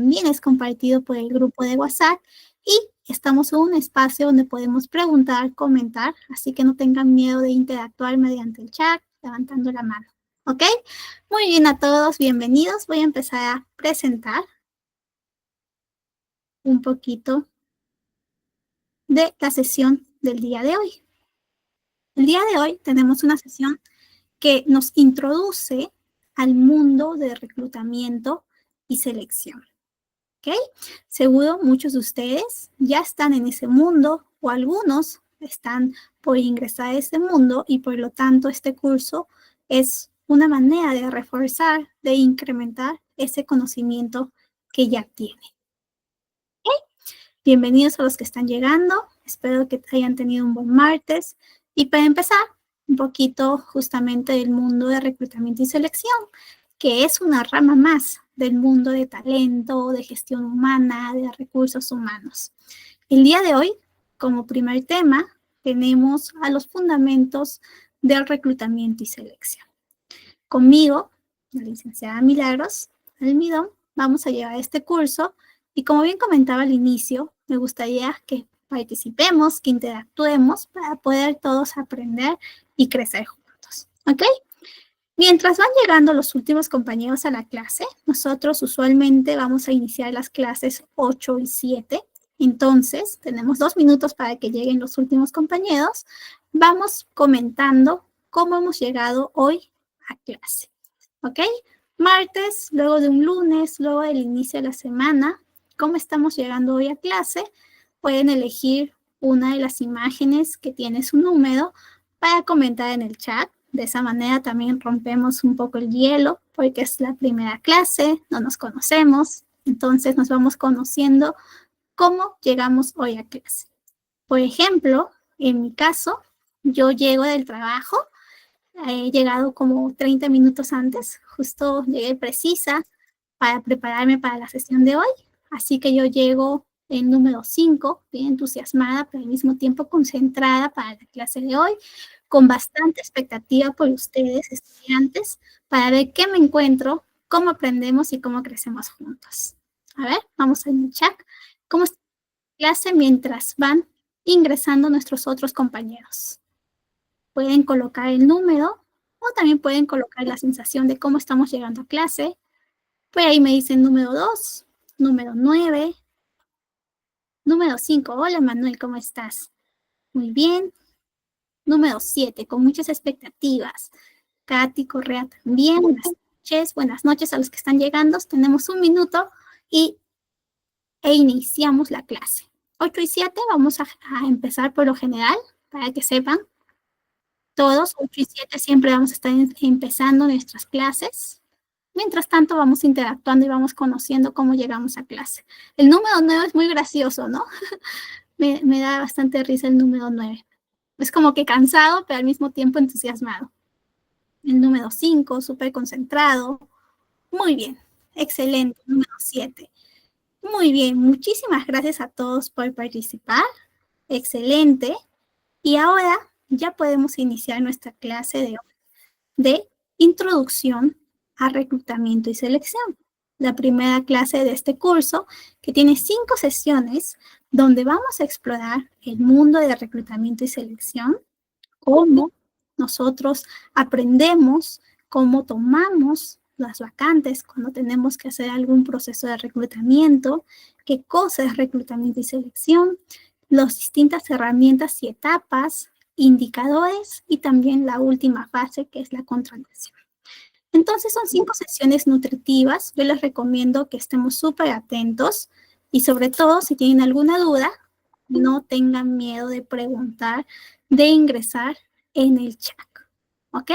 también es compartido por el grupo de WhatsApp y estamos en un espacio donde podemos preguntar, comentar, así que no tengan miedo de interactuar mediante el chat, levantando la mano. ¿Ok? Muy bien a todos, bienvenidos. Voy a empezar a presentar un poquito de la sesión del día de hoy. El día de hoy tenemos una sesión que nos introduce al mundo de reclutamiento y selección. ¿Ok? Seguro muchos de ustedes ya están en ese mundo o algunos están por ingresar a ese mundo y por lo tanto este curso es una manera de reforzar, de incrementar ese conocimiento que ya tienen. Bienvenidos a los que están llegando. Espero que hayan tenido un buen martes. Y para empezar, un poquito justamente del mundo de reclutamiento y selección, que es una rama más del mundo de talento, de gestión humana, de recursos humanos. El día de hoy, como primer tema, tenemos a los fundamentos del reclutamiento y selección. Conmigo, la licenciada Milagros Almidón, vamos a llevar este curso y como bien comentaba al inicio, me gustaría que participemos, que interactuemos para poder todos aprender y crecer juntos. ¿Ok? Mientras van llegando los últimos compañeros a la clase, nosotros usualmente vamos a iniciar las clases 8 y 7. Entonces, tenemos 2 minutos para que lleguen los últimos compañeros. Vamos comentando cómo hemos llegado hoy a clase. ¿Ok? Martes, luego de un lunes, luego del inicio de la semana, ¿cómo estamos llegando hoy a clase? Pueden elegir una de las imágenes que tiene su número para comentar en el chat. De esa manera también rompemos un poco el hielo porque es la primera clase, no nos conocemos, entonces nos vamos conociendo cómo llegamos hoy a clase. Por ejemplo, en mi caso, yo llego del trabajo, he llegado como 30 minutos antes, justo llegué precisa para prepararme para la sesión de hoy, así que yo llego el número 5, bien entusiasmada, pero al mismo tiempo concentrada para la clase de hoy, con bastante expectativa por ustedes, estudiantes, para ver qué me encuentro, cómo aprendemos y cómo crecemos juntos. A ver, vamos a el chat. ¿Cómo está la clase mientras van ingresando nuestros otros compañeros? Pueden colocar el número o también pueden colocar la sensación de cómo estamos llegando a clase. Pues ahí me dicen número 2, número 9, número 5. Hola Manuel, ¿cómo estás? Muy bien. Número 7, con muchas expectativas. Katy Correa también. Buenas noches a los que están llegando. Tenemos un minuto e iniciamos la clase. 8 y 7 vamos a empezar por lo general, para que sepan. Todos, 8 y 7 siempre vamos a estar empezando nuestras clases. Mientras tanto, vamos interactuando y vamos conociendo cómo llegamos a clase. El número 9 es muy gracioso, ¿no? me da bastante risa el número 9. Es como que cansado, pero al mismo tiempo entusiasmado. El número 5, súper concentrado. Muy bien, excelente. Número 7. Muy bien, muchísimas gracias a todos por participar. Excelente. Y ahora ya podemos iniciar nuestra clase de hoy de introducción a reclutamiento y selección. La primera clase de este curso que tiene 5 sesiones donde vamos a explorar el mundo de reclutamiento y selección, cómo nosotros aprendemos, cómo tomamos las vacantes cuando tenemos que hacer algún proceso de reclutamiento, qué cosa es reclutamiento y selección, las distintas herramientas y etapas, indicadores y también la última fase que es la contratación. Entonces son 5 sesiones nutritivas. Yo les recomiendo que estemos súper atentos y sobre todo si tienen alguna duda, no tengan miedo de preguntar, de ingresar en el chat. ¿Ok?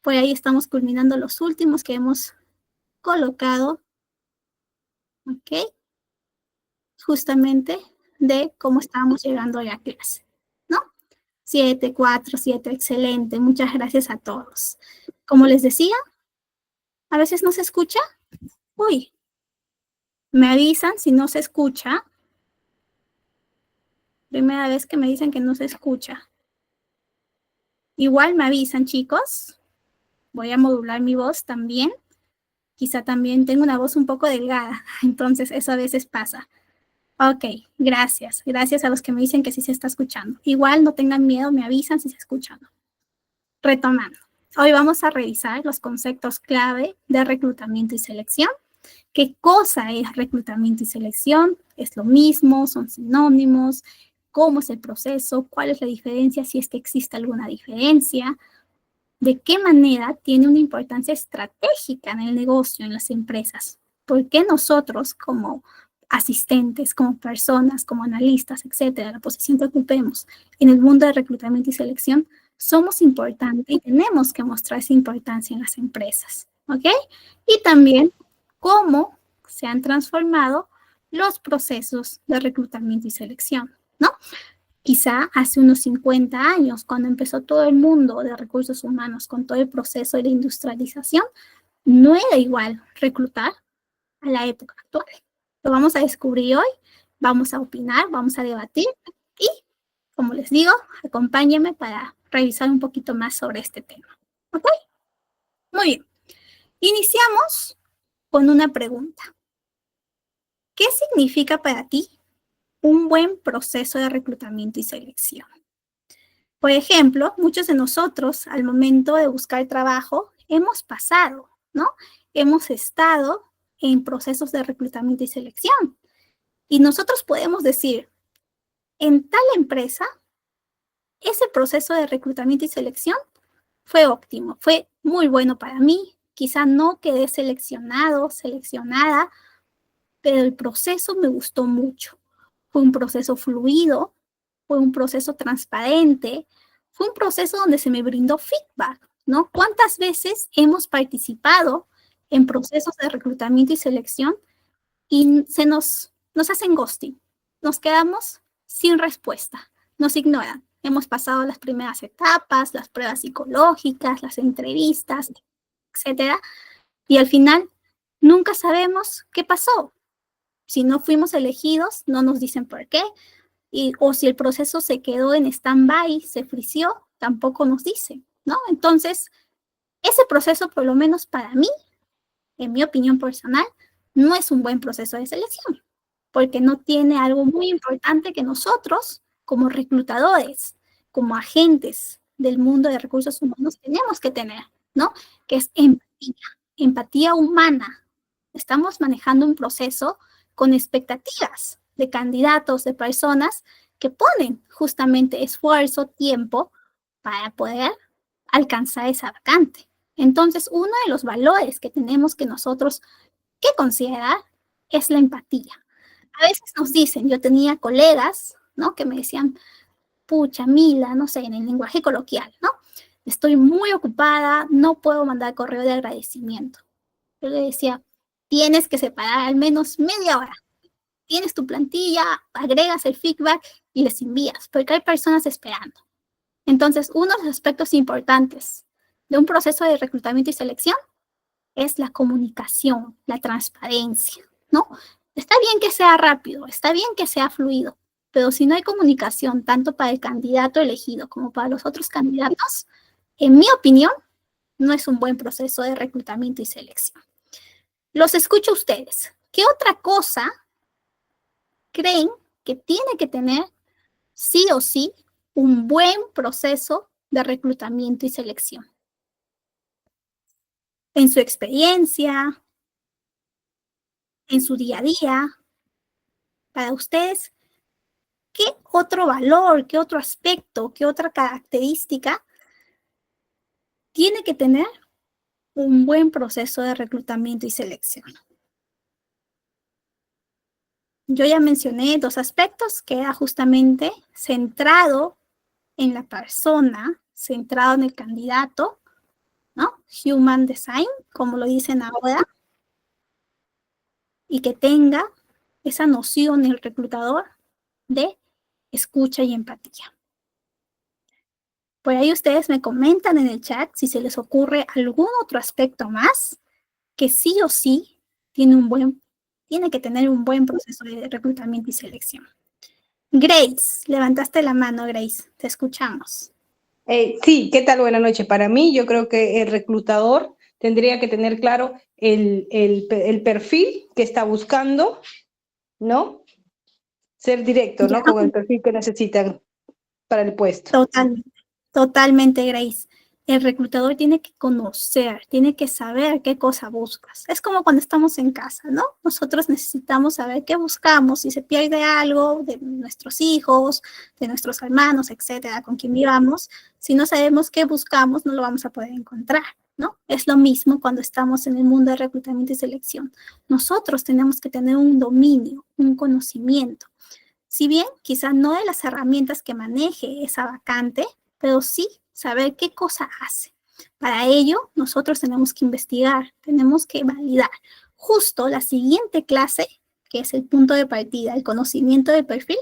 Por ahí estamos culminando los últimos que hemos colocado. ¿Ok? Justamente de cómo estábamos llegando a la clase. ¿No? 7, 4, 7, excelente. Muchas gracias a todos. Como les decía, a veces no se escucha. Uy, me avisan si no se escucha. Primera vez que me dicen que no se escucha. Igual me avisan, chicos. Voy a modular mi voz también Quizá también tengo una voz un poco delgada, entonces eso a veces pasa. Ok, gracias. Gracias a los que me dicen que sí se está escuchando. Igual no tengan miedo, me avisan si se escucha o no. Retomando, hoy vamos a revisar los conceptos clave de reclutamiento y selección. ¿Qué cosa es reclutamiento y selección? ¿Es lo mismo? ¿Son sinónimos? ¿Cómo es el proceso? ¿Cuál es la diferencia? Si es que existe alguna diferencia. ¿De qué manera tiene una importancia estratégica en el negocio, en las empresas? ¿Por qué nosotros como asistentes, como personas, como analistas, etcétera, la posición que ocupemos en el mundo de reclutamiento y selección, somos importantes y tenemos que mostrar esa importancia en las empresas? ¿Ok? Y también cómo se han transformado los procesos de reclutamiento y selección, ¿no? Quizá hace unos 50 años, cuando empezó todo el mundo de recursos humanos con todo el proceso de la industrialización, no era igual reclutar a la época actual. Lo vamos a descubrir hoy, vamos a opinar, vamos a debatir y, como les digo, acompáñenme para revisar un poquito más sobre este tema. ¿Ok? Muy bien. Iniciamos con una pregunta. ¿Qué significa para ti un buen proceso de reclutamiento y selección? Por ejemplo, muchos de nosotros al momento de buscar trabajo hemos pasado, ¿no? Hemos estado en procesos de reclutamiento y selección. Y nosotros podemos decir, en tal empresa, ese proceso de reclutamiento y selección fue óptimo, fue muy bueno para mí. Quizá no quedé seleccionado, seleccionada, pero el proceso me gustó mucho. Fue un proceso fluido, fue un proceso transparente, fue un proceso donde se me brindó feedback, ¿no? ¿Cuántas veces hemos participado en procesos de reclutamiento y selección y nos hacen ghosting? Nos quedamos sin respuesta, nos ignoran. Hemos pasado las primeras etapas, las pruebas psicológicas, las entrevistas, etcétera, y al final nunca sabemos qué pasó. Si no fuimos elegidos, no nos dicen por qué, o si el proceso se quedó en stand-by, se frició, tampoco nos dice, ¿no? Entonces, ese proceso, por lo menos para mí, en mi opinión personal, no es un buen proceso de selección, porque no tiene algo muy importante que nosotros, como reclutadores, como agentes del mundo de recursos humanos, tenemos que tener, ¿no? Que es empatía, empatía humana. Estamos manejando un proceso con expectativas de candidatos, de personas que ponen justamente esfuerzo, tiempo para poder alcanzar esa vacante. Entonces, uno de los valores que tenemos que nosotros que considerar es la empatía. A veces nos dicen, yo tenía colegas, ¿no? Que me decían, pucha, Mila, no sé, en el lenguaje coloquial, ¿no? Estoy muy ocupada, no puedo mandar correo de agradecimiento. Yo le decía, tienes que separar al menos media hora. Tienes tu plantilla, agregas el feedback y les envías, porque hay personas esperando. Entonces, uno de los aspectos importantes de un proceso de reclutamiento y selección es la comunicación, la transparencia, ¿no? Está bien que sea rápido, está bien que sea fluido, pero si no hay comunicación tanto para el candidato elegido como para los otros candidatos, en mi opinión, no es un buen proceso de reclutamiento y selección. Los escucho a ustedes. ¿Qué otra cosa creen que tiene que tener sí o sí un buen proceso de reclutamiento y selección? En su experiencia, en su día a día, para ustedes, ¿qué otro valor, qué otro aspecto, qué otra característica tiene que tener un buen proceso de reclutamiento y selección? Yo ya mencioné dos aspectos, que era justamente centrado en la persona, centrado en el candidato, ¿no? Human design, como lo dicen ahora, y que tenga esa noción el reclutador de escucha y empatía. Por ahí ustedes me comentan en el chat si se les ocurre algún otro aspecto más que sí o sí tiene que tener un buen proceso de reclutamiento y selección. Grace, levantaste la mano, Grace, te escuchamos. Sí, ¿qué tal? Buenas noches. Para mí, yo creo que el reclutador tendría que tener claro el perfil que está buscando, ¿no? Ser directo, Ya, ¿no? Con el perfil que necesitan para el puesto. totalmente, totalmente, Grace. El reclutador tiene que conocer, tiene que saber qué cosa buscas. Es como cuando estamos en casa, ¿no? Nosotros necesitamos saber qué buscamos, si se pierde algo de nuestros hijos, de nuestros hermanos, etcétera, con quien vivamos. Si no sabemos qué buscamos, no lo vamos a poder encontrar, ¿no? Es lo mismo cuando estamos en el mundo de reclutamiento y selección. Nosotros tenemos que tener un dominio, un conocimiento. Si bien quizás no de las herramientas que maneje esa vacante, pero sí saber qué cosa hace. Para ello, nosotros tenemos que investigar, tenemos que validar. Justo la siguiente clase, que es el punto de partida, el conocimiento del perfil,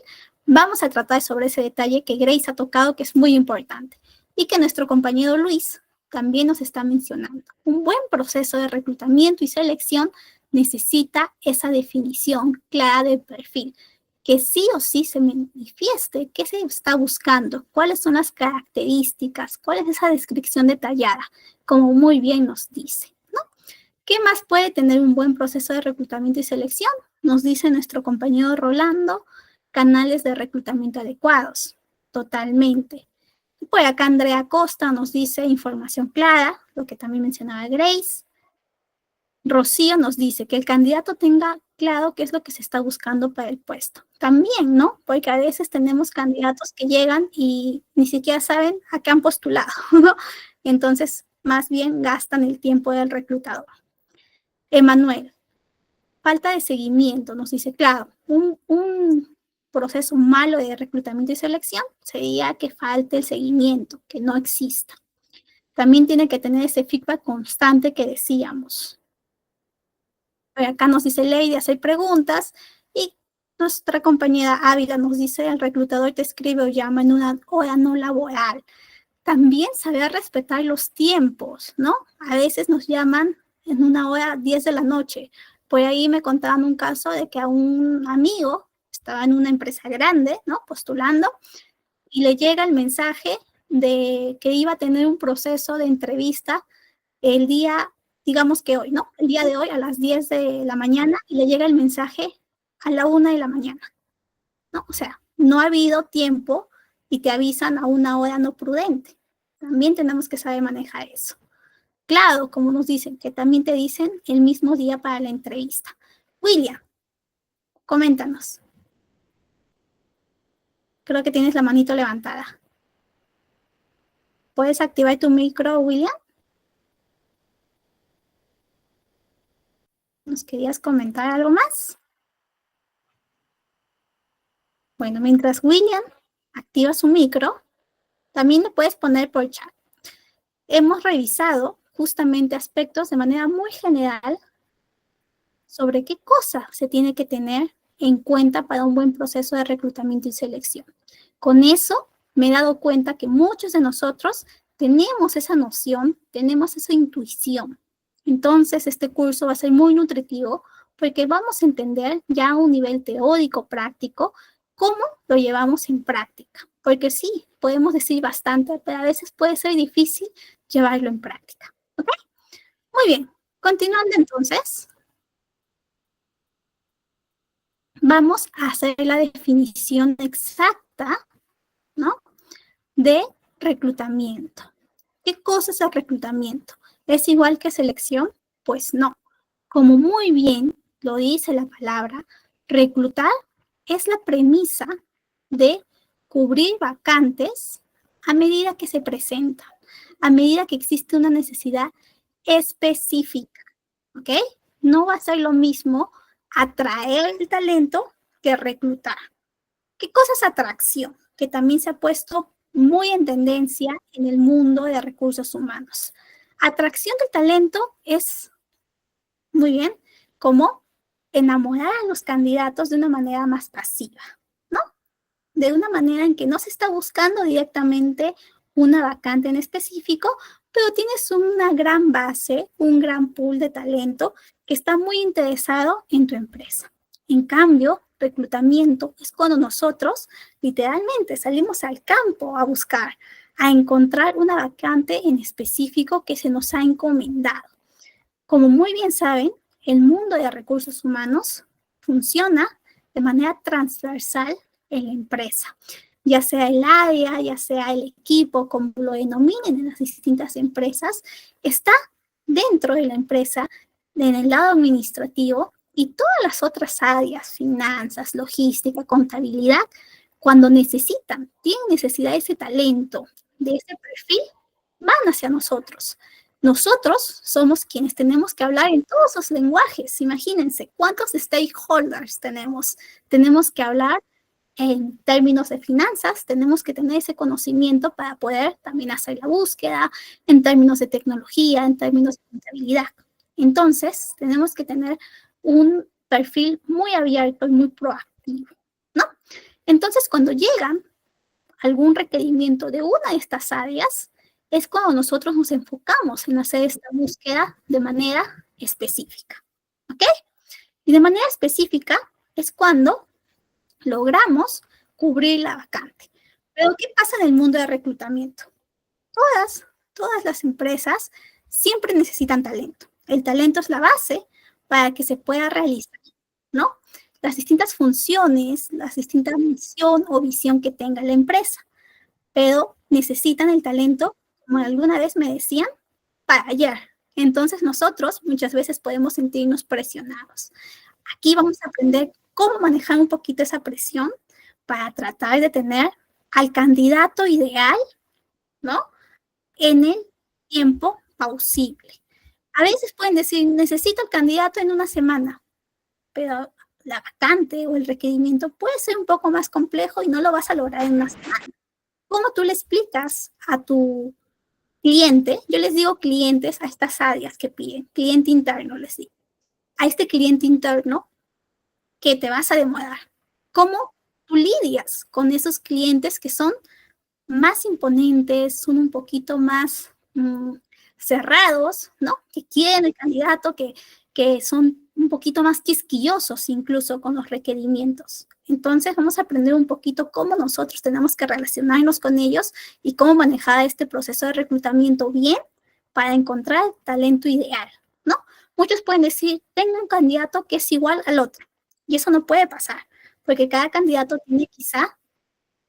vamos a tratar sobre ese detalle que Grace ha tocado, que es muy importante, y que nuestro compañero Luis también nos está mencionando. Un buen proceso de reclutamiento y selección necesita esa definición clara del perfil, que sí o sí se manifieste qué se está buscando, cuáles son las características, cuál es esa descripción detallada, como muy bien nos dice, ¿no? ¿Qué más puede tener un buen proceso de reclutamiento y selección? Nos dice nuestro compañero Rolando, canales de reclutamiento adecuados, totalmente. Y por acá Andrea Costa nos dice información clara, lo que también mencionaba Grace. Rocío nos dice que el candidato tenga claro qué es lo que se está buscando para el puesto. También, ¿no? Porque a veces tenemos candidatos que llegan y ni siquiera saben a qué han postulado, ¿no? Entonces, más bien gastan el tiempo del reclutador. Emanuel, falta de seguimiento, nos dice, claro, un proceso malo de reclutamiento y selección sería que falte el seguimiento, que no exista. También tiene que tener ese feedback constante que decíamos. Acá nos dice Lady hacer preguntas y nuestra compañera Ávila nos dice el reclutador te escribe o llama en una hora no laboral. También saber respetar los tiempos, ¿no? A veces nos llaman en una hora 10 de la noche. Por ahí me contaban un caso de que a un amigo estaba en una empresa grande, ¿no? Postulando y le llega el mensaje de que iba a tener un proceso de entrevista el día, digamos que hoy, ¿no? El día de hoy a las 10 de la mañana y le llega el mensaje a la 1 de la mañana, ¿no? O sea, no ha habido tiempo y te avisan a una hora no prudente. También tenemos que saber manejar eso. Claro, como nos dicen, que también te dicen el mismo día para la entrevista. William, coméntanos. Creo que tienes la manito levantada. ¿Puedes activar tu micro, William? ¿Nos querías comentar algo más? Bueno, mientras William activa su micro, también lo puedes poner por chat. Hemos revisado justamente aspectos de manera muy general sobre qué cosa se tiene que tener en cuenta para un buen proceso de reclutamiento y selección. Con eso me he dado cuenta que muchos de nosotros tenemos esa noción, tenemos esa intuición. Entonces, este curso va a ser muy nutritivo porque vamos a entender ya a un nivel teórico, práctico, cómo lo llevamos en práctica. Porque sí, podemos decir bastante, pero a veces puede ser difícil llevarlo en práctica. ¿Ok? Muy bien. Continuando entonces, vamos a hacer la definición exacta, ¿no? De reclutamiento. ¿Qué cosa es el reclutamiento? ¿Es igual que selección? Pues no. Como muy bien lo dice la palabra, reclutar es la premisa de cubrir vacantes a medida que se presentan, a medida que existe una necesidad específica, ¿ok? No va a ser lo mismo atraer el talento que reclutar. ¿Qué cosa es atracción? Que también se ha puesto muy en tendencia en el mundo de recursos humanos. Atracción del talento es, muy bien, como enamorar a los candidatos de una manera más pasiva, ¿no? De una manera en que no se está buscando directamente una vacante en específico, pero tienes una gran base, un gran pool de talento que está muy interesado en tu empresa. En cambio, reclutamiento es cuando nosotros literalmente salimos al campo a buscar, a encontrar una vacante en específico que se nos ha encomendado. Como muy bien saben, el mundo de recursos humanos funciona de manera transversal en la empresa, ya sea el área, ya sea el equipo, como lo denominen en las distintas empresas, está dentro de la empresa, en el lado administrativo, y todas las otras áreas, finanzas, logística, contabilidad, cuando necesitan, tienen necesidad de ese talento, de ese perfil, van hacia nosotros. Nosotros somos quienes tenemos que hablar en todos los lenguajes. Imagínense cuántos stakeholders tenemos. Tenemos que hablar en términos de finanzas, tenemos que tener ese conocimiento para poder también hacer la búsqueda, en términos de tecnología, en términos de contabilidad. Entonces, tenemos que tener un perfil muy abierto y muy proactivo, ¿no? Entonces, cuando llegan algún requerimiento de una de estas áreas, es cuando nosotros nos enfocamos en hacer esta búsqueda de manera específica, ¿ok? Y de manera específica es cuando logramos cubrir la vacante. Pero, ¿qué pasa en el mundo de reclutamiento? Todas las empresas siempre necesitan talento. El talento es la base para que se pueda realizar, ¿no? Las distintas funciones, las distintas misión o visión que tenga la empresa. Pero necesitan el talento, como alguna vez me decían, para ayer. Entonces nosotros muchas veces podemos sentirnos presionados. Aquí vamos a aprender cómo manejar un poquito esa presión para tratar de tener al candidato ideal, ¿no? En el tiempo posible. A veces pueden decir, necesito el candidato en una semana, pero la vacante o el requerimiento puede ser un poco más complejo y no lo vas a lograr en una semana. ¿Cómo tú le explicas a tu cliente? Yo les digo clientes a estas áreas que piden, cliente interno les digo. A este cliente interno que te vas a demorar. ¿Cómo tú lidias con esos clientes que son más imponentes, son un poquito más cerrados, ¿no? Que quieren el candidato, que son un poquito más quisquillosos incluso con los requerimientos. Entonces vamos a aprender un poquito cómo nosotros tenemos que relacionarnos con ellos y cómo manejar este proceso de reclutamiento bien para encontrar el talento ideal, ¿no? Muchos pueden decir, tengo un candidato que es igual al otro. Y eso no puede pasar, porque cada candidato tiene quizá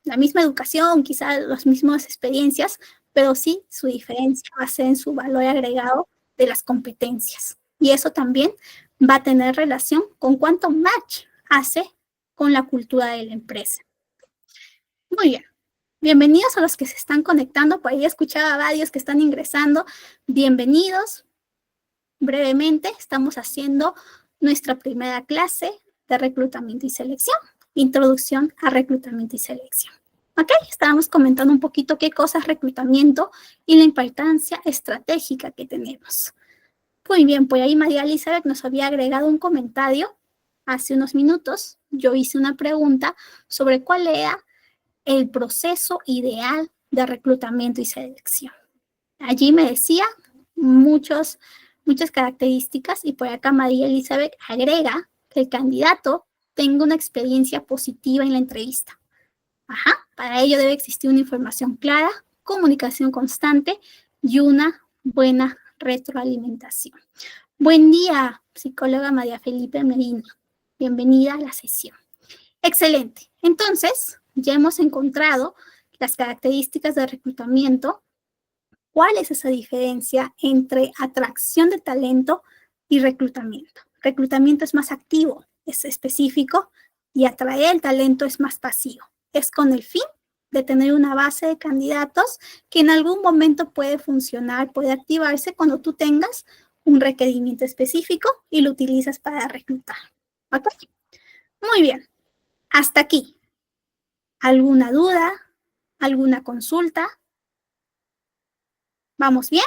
la misma educación, quizá las mismas experiencias, pero sí su diferencia va a ser en su valor agregado de las competencias. Y eso también va a tener relación con cuánto match hace con la cultura de la empresa. Muy bien. Bienvenidos a los que se están conectando. Por ahí escuchaba a varios que están ingresando. Bienvenidos. Brevemente, estamos haciendo nuestra primera clase de reclutamiento y selección. Introducción a reclutamiento y selección. ¿Ok? Estábamos comentando un poquito qué cosa es reclutamiento y la importancia estratégica que tenemos. Muy bien, por ahí María Elizabeth nos había agregado un comentario hace unos minutos. Yo hice una pregunta sobre cuál era el proceso ideal de reclutamiento y selección. Allí me decía muchas características y por acá María Elizabeth agrega que el candidato tenga una experiencia positiva en la entrevista. Ajá, para ello debe existir una información clara, comunicación constante y una buena retroalimentación. Buen día, psicóloga María Felipe Medina. Bienvenida a la sesión. Excelente. Entonces, ya hemos encontrado las características de reclutamiento. ¿Cuál es esa diferencia entre atracción de talento y reclutamiento? Reclutamiento es más activo, es específico, y atraer el talento es más pasivo. Es con el fin de tener una base de candidatos que en algún momento puede funcionar, puede activarse cuando tú tengas un requerimiento específico y lo utilizas para reclutar. ¿Ok? Muy bien. Hasta aquí. ¿Alguna duda? ¿Alguna consulta? ¿Vamos bien?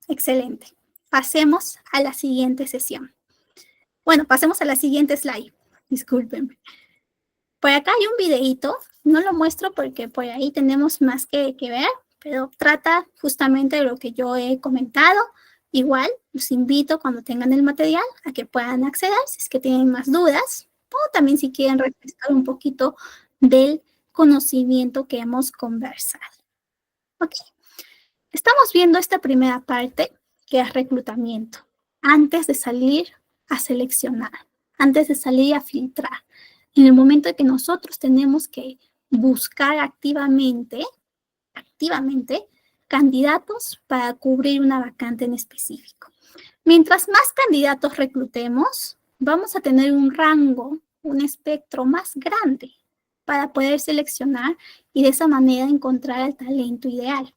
Excelente. Pasemos a la siguiente sesión. Bueno, pasemos a la siguiente slide. Discúlpenme. Por acá hay un videíto. No lo muestro porque por ahí tenemos más que ver, pero trata justamente de lo que yo he comentado. Igual, los invito cuando tengan el material a que puedan acceder si es que tienen más dudas o también si quieren refrescar un poquito del conocimiento que hemos conversado. Ok. Estamos viendo esta primera parte que es reclutamiento, antes de salir a seleccionar, antes de salir a filtrar. En el momento en que nosotros tenemos que buscar activamente candidatos para cubrir una vacante en específico. Mientras más candidatos reclutemos, vamos a tener un rango, un espectro más grande para poder seleccionar y de esa manera encontrar el talento ideal.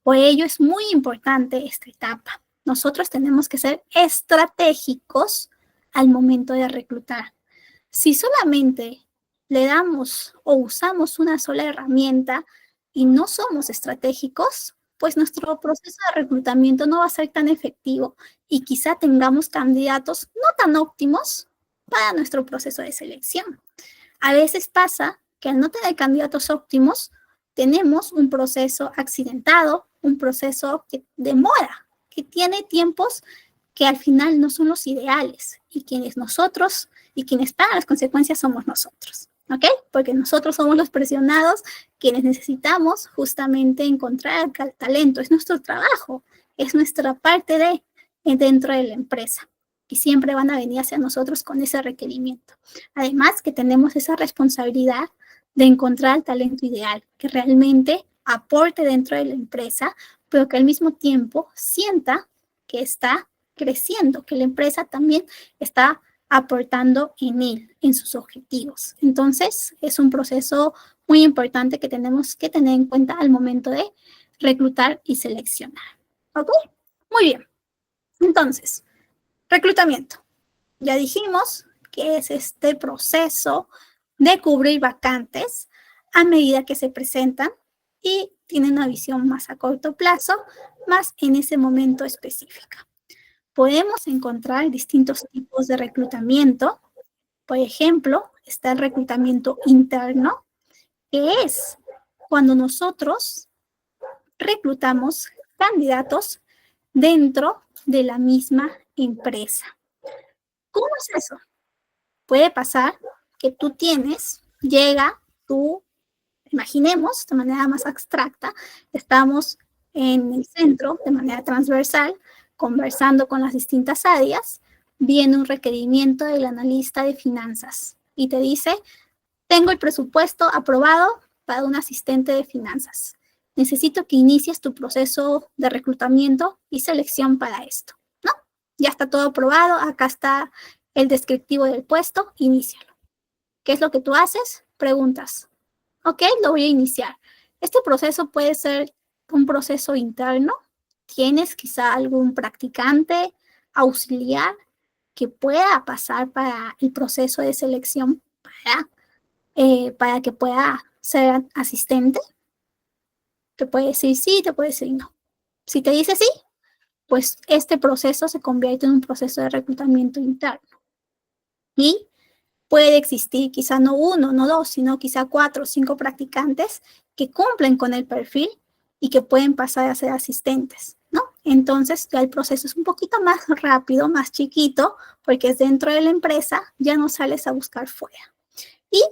Por ello es muy importante esta etapa. Nosotros tenemos que ser estratégicos al momento de reclutar. Si solamente le damos o usamos una sola herramienta y no somos estratégicos, pues nuestro proceso de reclutamiento no va a ser tan efectivo y quizá tengamos candidatos no tan óptimos para nuestro proceso de selección. A veces pasa que al no tener candidatos óptimos, tenemos un proceso accidentado, un proceso que demora, que tiene tiempos que al final no son los ideales y quienes pagan las consecuencias somos nosotros, ¿ok? Porque nosotros somos los presionados, quienes necesitamos justamente encontrar el talento, es nuestro trabajo, es nuestra parte dentro de la empresa y siempre van a venir hacia nosotros con ese requerimiento. Además que tenemos esa responsabilidad de encontrar el talento ideal, que realmente aporte dentro de la empresa, pero que al mismo tiempo sienta que está creciendo, que la empresa también está aportando en él, en sus objetivos. Entonces, es un proceso muy importante que tenemos que tener en cuenta al momento de reclutar y seleccionar. ¿Ok? Muy bien. Entonces, reclutamiento. Ya dijimos que es este proceso de cubrir vacantes a medida que se presentan y tiene una visión más a corto plazo, más en ese momento específico. Podemos encontrar distintos tipos de reclutamiento. Por ejemplo, está el reclutamiento interno, que es cuando nosotros reclutamos candidatos dentro de la misma empresa. ¿Cómo es eso? Puede pasar que imaginemos de manera más abstracta, estamos en el centro de manera transversal, conversando con las distintas áreas, viene un requerimiento del analista de finanzas y te dice, tengo el presupuesto aprobado para un asistente de finanzas. Necesito que inicies tu proceso de reclutamiento y selección para esto, ¿no? Ya está todo aprobado, acá está el descriptivo del puesto, inícialo. ¿Qué es lo que tú haces? Preguntas. Ok, lo voy a iniciar. Este proceso puede ser un proceso interno. ¿Tienes quizá algún practicante, auxiliar que pueda pasar para el proceso de selección para que pueda ser asistente? Te puede decir sí, te puede decir no. Si te dice sí, pues este proceso se convierte en un proceso de reclutamiento interno. Y puede existir quizá no uno, no dos, sino quizá 4 o 5 practicantes que cumplen con el perfil y que pueden pasar a ser asistentes, ¿no? Entonces ya el proceso es un poquito más rápido, más chiquito, porque es dentro de la empresa, ya no sales a buscar fuera. Y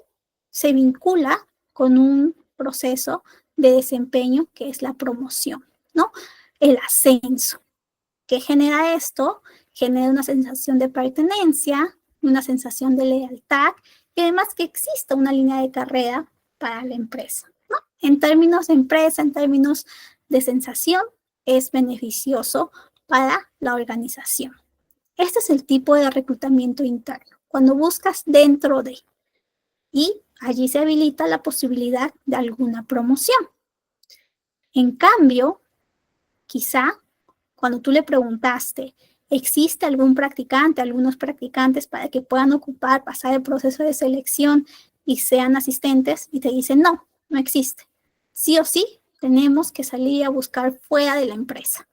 se vincula con un proceso de desempeño que es la promoción, ¿no? El ascenso. ¿Qué genera esto? Genera una sensación de pertenencia, una sensación de lealtad y además que exista una línea de carrera para la empresa, ¿no? En términos de empresa, en términos de sensación, es beneficioso para la organización. Este es el tipo de reclutamiento interno, cuando buscas dentro de, y allí se habilita la posibilidad de alguna promoción. En cambio, quizá cuando tú le preguntaste, ¿existe algún practicante, algunos practicantes para que puedan pasar el proceso de selección y sean asistentes? Y te dicen, no, no existe. Sí o sí, tenemos que salir a buscar fuera de la empresa.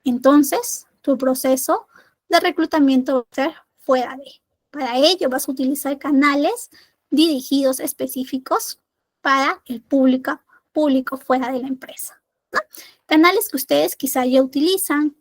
Entonces, tu proceso de reclutamiento va a ser fuera de. Para ello vas a utilizar canales dirigidos específicos para el público fuera de la empresa, ¿no? Canales que ustedes quizá ya utilizan,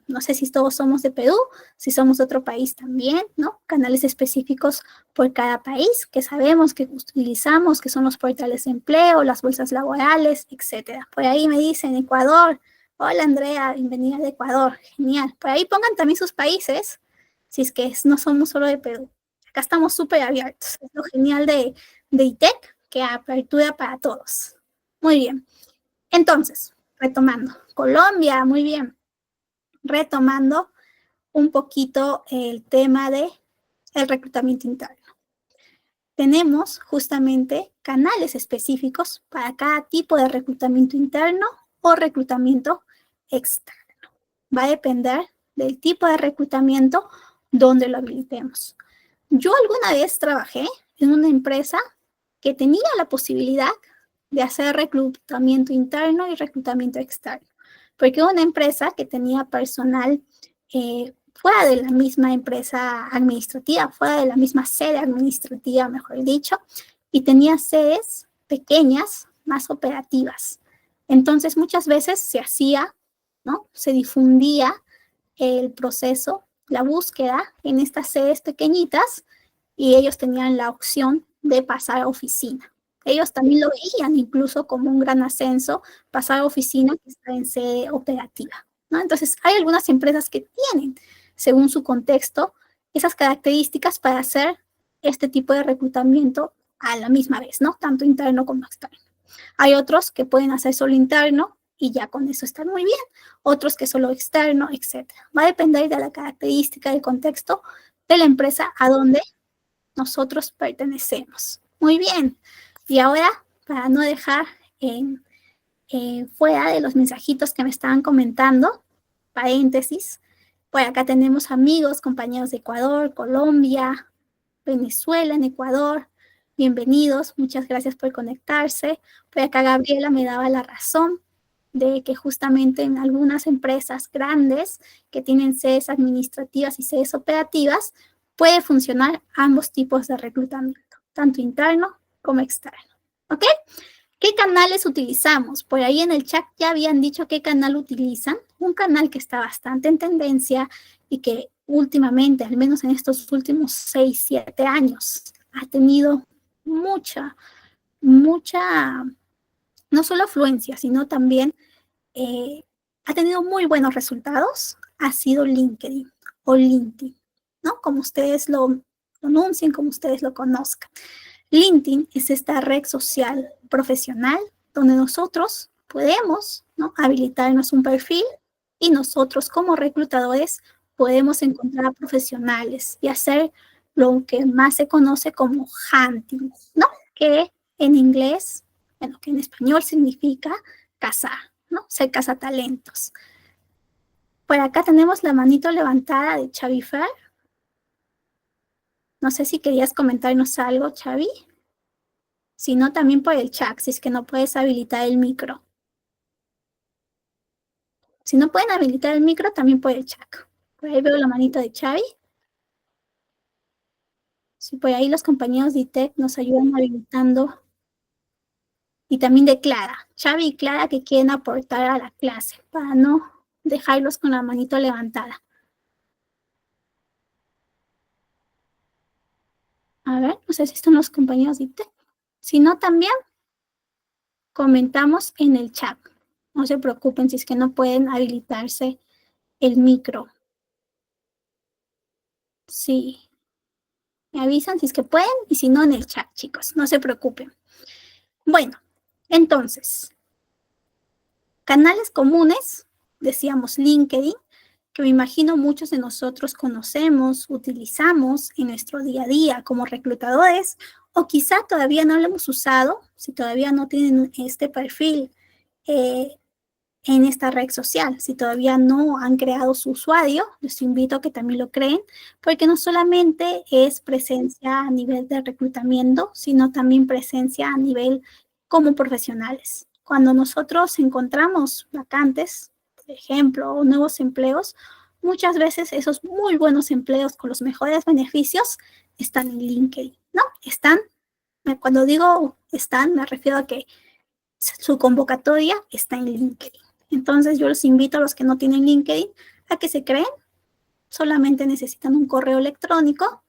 no sé si todos somos de Perú, si somos de otro país también, ¿no? Canales específicos por cada país que sabemos que utilizamos, que son los portales de empleo, las bolsas laborales, etcétera. Por ahí me dicen Ecuador, Hola Andrea, bienvenida de Ecuador. Genial. Por ahí pongan también sus países, si es que no somos solo de Perú. Acá estamos súper abiertos. Es lo genial de ITEC, que apertura para todos. Muy bien. Entonces, retomando. Colombia, muy bien. Retomando un poquito el tema de el reclutamiento interno. Tenemos justamente canales específicos para cada tipo de reclutamiento interno o reclutamiento externo. Va a depender del tipo de reclutamiento donde lo habilitemos. Yo alguna vez trabajé en una empresa que tenía la posibilidad de hacer reclutamiento interno y reclutamiento externo, porque era una empresa que tenía personal fuera de la misma empresa administrativa, fuera de la misma sede administrativa, mejor dicho, y tenía sedes pequeñas, más operativas. Entonces, muchas veces se hacía, ¿no? Se difundía el proceso, la búsqueda en estas sedes pequeñitas y ellos tenían la opción de pasar a oficina. Ellos también lo veían incluso como un gran ascenso, pasar a oficina que está en sede operativa, ¿no? Entonces, hay algunas empresas que tienen, según su contexto, esas características para hacer este tipo de reclutamiento a la misma vez, ¿no? Tanto interno como externo. Hay otros que pueden hacer solo interno y ya con eso están muy bien. Otros que solo externo, etc. Va a depender de la característica, del contexto de la empresa a donde nosotros pertenecemos. Muy bien. Y ahora, para no dejar fuera de los mensajitos que me estaban comentando, paréntesis, por acá tenemos amigos, compañeros de Ecuador, Colombia, Venezuela, en Ecuador. Bienvenidos, muchas gracias por conectarse. Por acá Gabriela me daba la razón de que justamente en algunas empresas grandes que tienen sedes administrativas y sedes operativas, puede funcionar ambos tipos de reclutamiento, tanto interno como externo. ¿Ok? ¿Qué canales utilizamos? Por ahí en el chat ya habían dicho qué canal utilizan. Un canal que está bastante en tendencia y que últimamente, al menos en estos últimos 6, 7 años, ha tenido mucha, no solo afluencia, sino también ha tenido muy buenos resultados, ha sido LinkedIn o LinkedIn, ¿no? Como ustedes lo pronuncien, como ustedes lo conozcan. LinkedIn es esta red social profesional donde nosotros podemos, ¿no?, habilitarnos un perfil y nosotros como reclutadores podemos encontrar a profesionales y hacer lo que más se conoce como hunting, ¿no? Que en inglés, bueno, que en español significa cazar, ¿no? Ser cazatalentos. Por acá tenemos la manito levantada de Xavi Fer. No sé si querías comentarnos algo, Xavi. Si no, también por el chat, si es que no puedes habilitar el micro. Si no pueden habilitar el micro, también por el chat. Por ahí veo la manito de Xavi. Si por ahí los compañeros de ITEC nos ayudan habilitando. Y también de Clara. Xavi y Clara que quieren aportar a la clase para no dejarlos con la manito levantada. A ver, no sé si están los compañeros de ITEC. Si no, también comentamos en el chat. No se preocupen si es que no pueden habilitarse el micro. Sí. Me avisan si es que pueden y si no en el chat, chicos. No se preocupen. Bueno, entonces, canales comunes, decíamos LinkedIn, que me imagino muchos de nosotros conocemos, utilizamos en nuestro día a día como reclutadores, o quizá todavía no lo hemos usado, si todavía no tienen este perfil en esta red social. Si todavía no han creado su usuario, les invito a que también lo creen, porque no solamente es presencia a nivel de reclutamiento, sino también presencia a nivel como profesionales. Cuando nosotros encontramos vacantes, por ejemplo, o nuevos empleos, muchas veces esos muy buenos empleos con los mejores beneficios están en LinkedIn, ¿no? Están, cuando digo están, me refiero a que su convocatoria está en LinkedIn. Entonces yo los invito a los que no tienen LinkedIn a que se creen. Solamente necesitan un correo electrónico.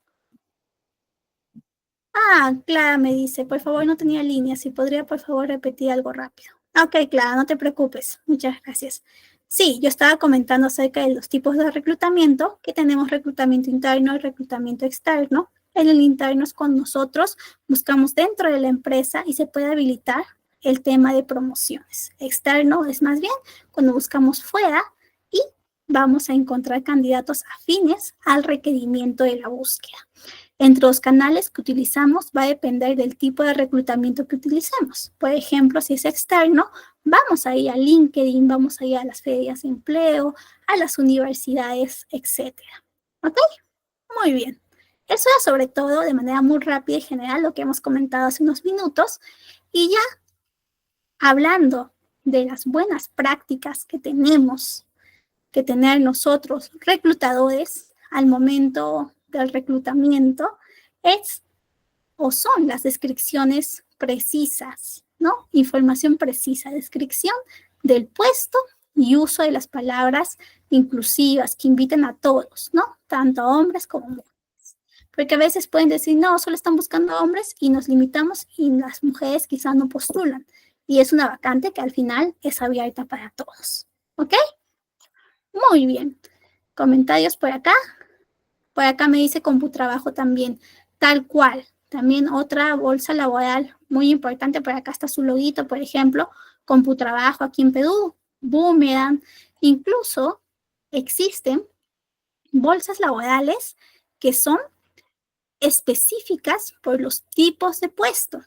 Ah, Clara me dice, por favor, no tenía línea. Si podría, por favor, repetir algo rápido. Ok, Clara, no te preocupes. Muchas gracias. Sí, yo estaba comentando acerca de los tipos de reclutamiento, que tenemos reclutamiento interno y reclutamiento externo. En el interno es cuando nosotros buscamos dentro de la empresa y se puede habilitar el tema de promociones. Externo es más bien cuando buscamos fuera y vamos a encontrar candidatos afines al requerimiento de la búsqueda. Entre los canales que utilizamos va a depender del tipo de reclutamiento que utilicemos. Por ejemplo, si es externo, vamos a ir a LinkedIn, vamos a ir a las ferias de empleo, a las universidades, etc. ¿Ok? Muy bien. Eso es sobre todo de manera muy rápida y general lo que hemos comentado hace unos minutos. Y ya hablando de las buenas prácticas que tenemos que tener nosotros reclutadores al momento del reclutamiento es o son las descripciones precisas, ¿no? Información precisa, descripción del puesto y uso de las palabras inclusivas que inviten a todos, ¿no? Tanto a hombres como mujeres. Porque a veces pueden decir, no, solo están buscando hombres y nos limitamos y las mujeres quizás no postulan. Y es una vacante que al final es abierta para todos. ¿Ok? Muy bien. Comentarios por acá. Por acá me dice CompuTrabajo también. Tal cual. También otra bolsa laboral muy importante. Por acá está su loguito, por ejemplo. CompuTrabajo aquí en Perú. Boomerang. Incluso existen bolsas laborales que son específicas por los tipos de puesto.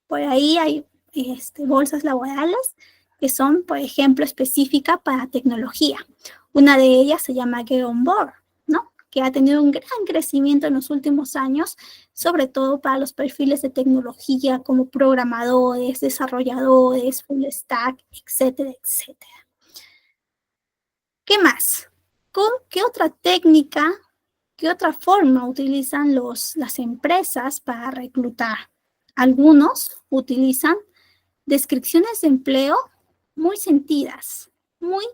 Por ahí hay bolsas laborales que son, por ejemplo, específicas para tecnología. Una de ellas se llama Get On Board, ¿no? Que ha tenido un gran crecimiento en los últimos años, sobre todo para los perfiles de tecnología como programadores, desarrolladores, full stack, etcétera, etcétera. ¿Qué más? ¿Con qué otra técnica, qué otra forma utilizan las empresas para reclutar? Algunos utilizan descripciones de empleo muy sentidas, muy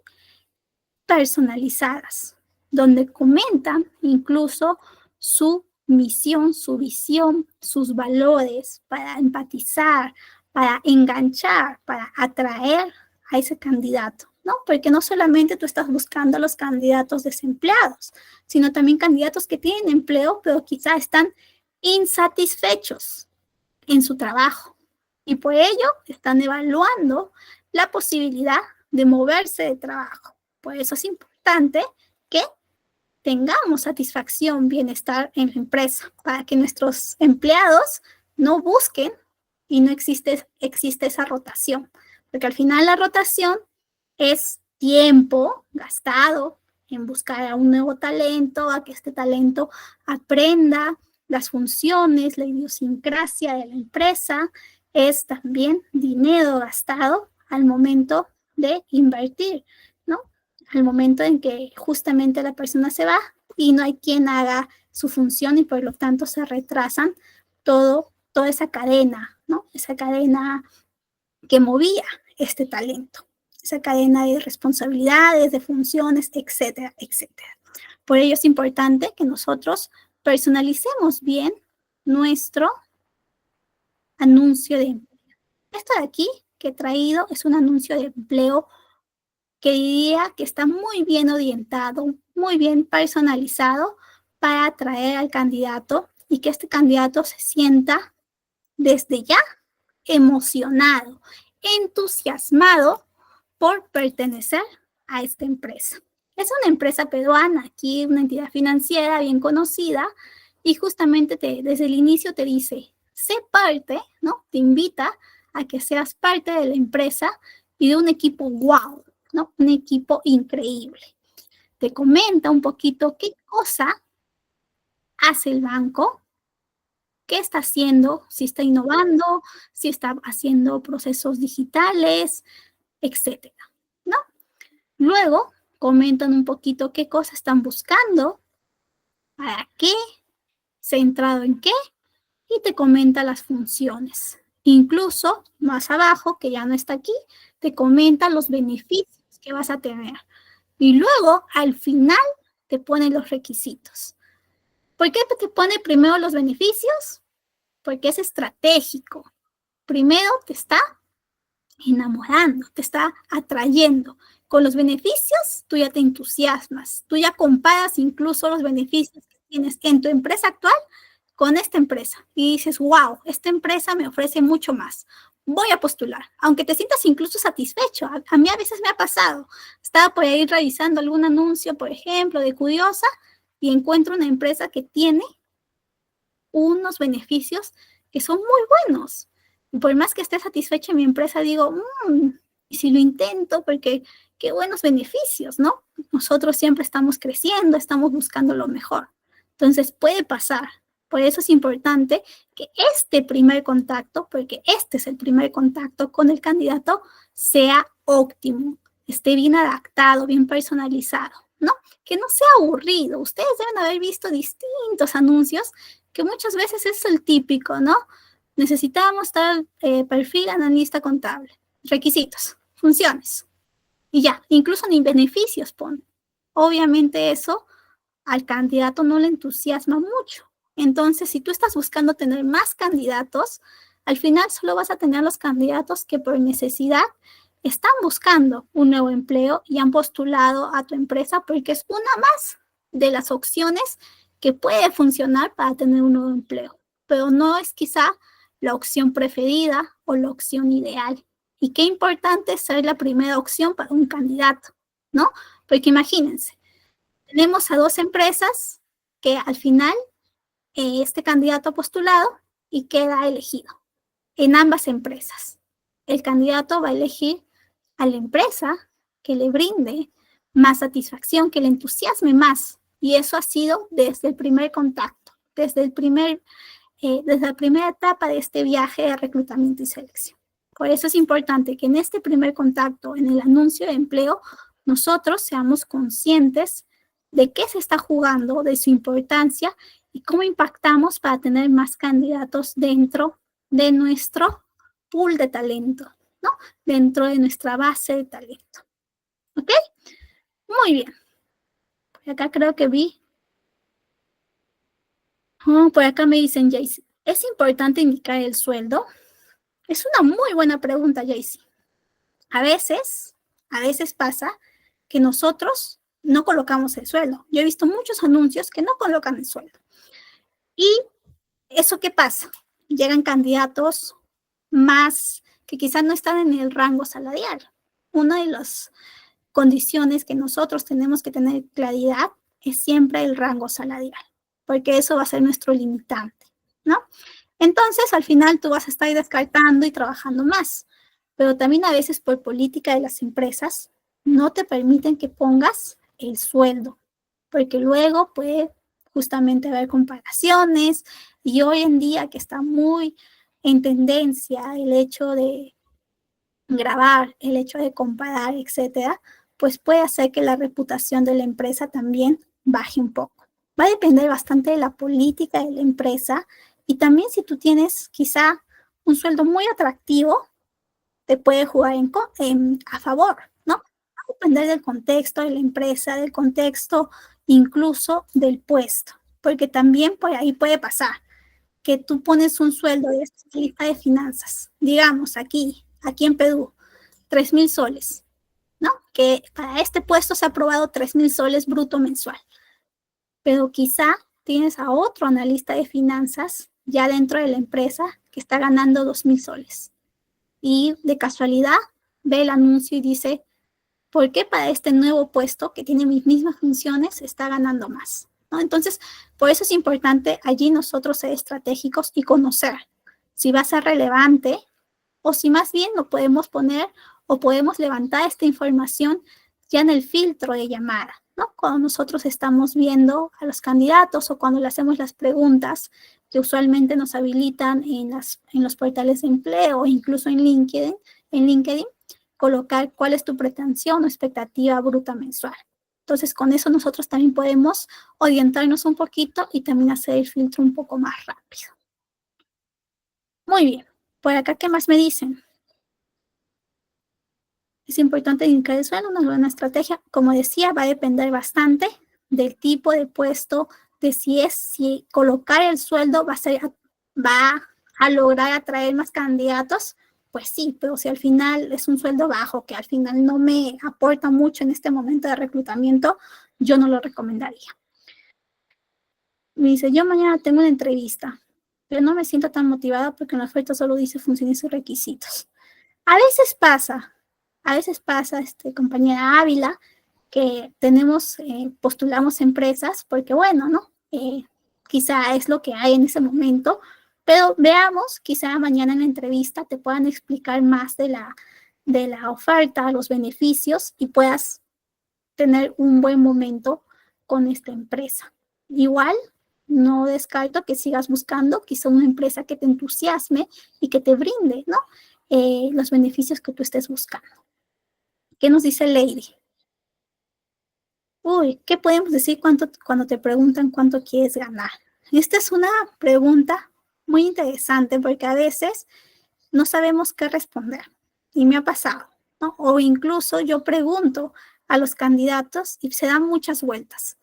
personalizadas, donde comentan incluso su misión, su visión, sus valores para empatizar, para enganchar, para atraer a ese candidato, ¿no? Porque no solamente tú estás buscando a los candidatos desempleados, sino también candidatos que tienen empleo, pero quizá están insatisfechos en su trabajo. Y por ello están evaluando la posibilidad de moverse de trabajo. Por eso es importante que tengamos satisfacción, bienestar en la empresa, para que nuestros empleados no busquen y no existe esa rotación. Porque al final la rotación es tiempo gastado en buscar a un nuevo talento, a que este talento aprenda las funciones, la idiosincrasia de la empresa, es también dinero gastado al momento de invertir, ¿no? Al momento en que justamente la persona se va y no hay quien haga su función y por lo tanto se retrasan toda esa cadena, ¿no? Esa cadena que movía este talento, esa cadena de responsabilidades, de funciones, etcétera, etcétera. Por ello es importante que nosotros personalicemos bien nuestro anuncio de empleo. Esto de aquí que he traído es un anuncio de empleo que diría que está muy bien orientado, muy bien personalizado para atraer al candidato y que este candidato se sienta desde ya emocionado, entusiasmado por pertenecer a esta empresa. Es una empresa peruana, aquí una entidad financiera bien conocida y justamente desde el inicio te dice, sé parte, ¿no? Te invita a que seas parte de la empresa y de un equipo wow, ¿no? Un equipo increíble. Te comenta un poquito qué cosa hace el banco, qué está haciendo, si está innovando, si está haciendo procesos digitales, etcétera, ¿no? Luego comentan un poquito qué cosas están buscando, para qué, centrado en qué, y te comenta las funciones. Incluso más abajo, que ya no está aquí, te comenta los beneficios que vas a tener. Y luego, al final, te pone los requisitos. ¿Por qué te pone primero los beneficios? Porque es estratégico. Primero te está enamorando, te está atrayendo. Con los beneficios, tú ya te entusiasmas, tú ya comparas incluso los beneficios que tienes en tu empresa actual con esta empresa y dices, wow, esta empresa me ofrece mucho más, voy a postular, aunque te sientas incluso satisfecho. A mí a veces me ha pasado, estaba por ahí revisando algún anuncio, por ejemplo, de Curiosa, y encuentro una empresa que tiene unos beneficios que son muy buenos. Y por más que esté satisfecha en mi empresa, digo, y si lo intento, porque qué buenos beneficios, ¿no? Nosotros siempre estamos creciendo, estamos buscando lo mejor. Entonces puede pasar. Por eso es importante que este primer contacto, porque este es el primer contacto con el candidato, sea óptimo, esté bien adaptado, bien personalizado, ¿no? Que no sea aburrido. Ustedes deben haber visto distintos anuncios que muchas veces es el típico, ¿no? Necesitamos tal perfil analista contable, requisitos, funciones, y ya, incluso ni beneficios pone. Obviamente eso al candidato no le entusiasma mucho. Entonces, si tú estás buscando tener más candidatos, al final solo vas a tener los candidatos que por necesidad están buscando un nuevo empleo y han postulado a tu empresa porque es una más de las opciones que puede funcionar para tener un nuevo empleo, pero no es quizá la opción preferida o la opción ideal. Y qué importante es ser la primera opción para un candidato, ¿no? Porque imagínense, tenemos a dos empresas que al final este candidato ha postulado y queda elegido en ambas empresas. El candidato va a elegir a la empresa que le brinde más satisfacción, que le entusiasme más. Y eso ha sido desde el primer contacto, desde la primera etapa de este viaje de reclutamiento y selección. Por eso es importante que en este primer contacto, en el anuncio de empleo, nosotros seamos conscientes de qué se está jugando, de su importancia y cómo impactamos para tener más candidatos dentro de nuestro pool de talento, ¿no? Dentro de nuestra base de talento. ¿Ok? Muy bien. Por acá creo que vi. Por acá me dicen, Jaycee, ¿es importante indicar el sueldo? Es una muy buena pregunta, Jaycee. A veces pasa que nosotros no colocamos el sueldo. Yo he visto muchos anuncios que no colocan el sueldo. ¿Y eso qué pasa? Llegan candidatos más que quizás no están en el rango salarial. Una de las condiciones que nosotros tenemos que tener claridad es siempre el rango salarial, porque eso va a ser nuestro limitante, ¿no? Entonces, al final tú vas a estar descartando y trabajando más, pero también a veces por política de las empresas no te permiten que pongas el sueldo, porque luego puede justamente haber comparaciones y hoy en día que está muy en tendencia el hecho de grabar, el hecho de comparar, etcétera, pues puede hacer que la reputación de la empresa también baje un poco. Va a depender bastante de la política de la empresa y también si tú tienes quizá un sueldo muy atractivo, te puede jugar a favor, ¿no? Va a depender del contexto de la empresa, del contexto incluso del puesto, porque también por ahí puede pasar que tú pones un sueldo de especialista de finanzas, digamos aquí en Perú, 3,000 soles, ¿no? Que para este puesto se ha aprobado 3,000 soles bruto mensual. Pero quizá tienes a otro analista de finanzas ya dentro de la empresa que está ganando 2,000 soles. Y de casualidad ve el anuncio y dice, ¿por qué para este nuevo puesto que tiene mis mismas funciones está ganando más? ¿No? Entonces, por eso es importante allí nosotros ser estratégicos y conocer si va a ser relevante o si más bien lo podemos poner o podemos levantar esta información ya en el filtro de llamada, ¿no? Cuando nosotros estamos viendo a los candidatos o cuando le hacemos las preguntas que usualmente nos habilitan en los portales de empleo o incluso en LinkedIn, colocar cuál es tu pretensión o expectativa bruta mensual. Entonces, con eso nosotros también podemos orientarnos un poquito y también hacer el filtro un poco más rápido. Muy bien. Por acá, ¿qué más me dicen? Es importante indicar el sueldo, una buena estrategia. Como decía, va a depender bastante del tipo de puesto, de si colocar el sueldo va a lograr atraer más candidatos pues sí, pero si al final es un sueldo bajo que al final no me aporta mucho en este momento de reclutamiento, yo no lo recomendaría. Me dice, yo mañana tengo una entrevista, pero no me siento tan motivada porque en la oferta solo dice funciones y requisitos. A veces pasa, compañera Ávila, que postulamos empresas porque, bueno, ¿no? Quizá es lo que hay en ese momento, pero veamos, quizá mañana en la entrevista te puedan explicar más de la oferta, los beneficios y puedas tener un buen momento con esta empresa. Igual, no descarto que sigas buscando quizá una empresa que te entusiasme y que te brinde, ¿no? Los beneficios que tú estés buscando. ¿Qué nos dice Lady? Uy, ¿qué podemos decir cuando te preguntan cuánto quieres ganar? Esta es una pregunta muy interesante porque a veces no sabemos qué responder. Y me ha pasado, ¿no? O incluso yo pregunto a los candidatos y se dan muchas vueltas.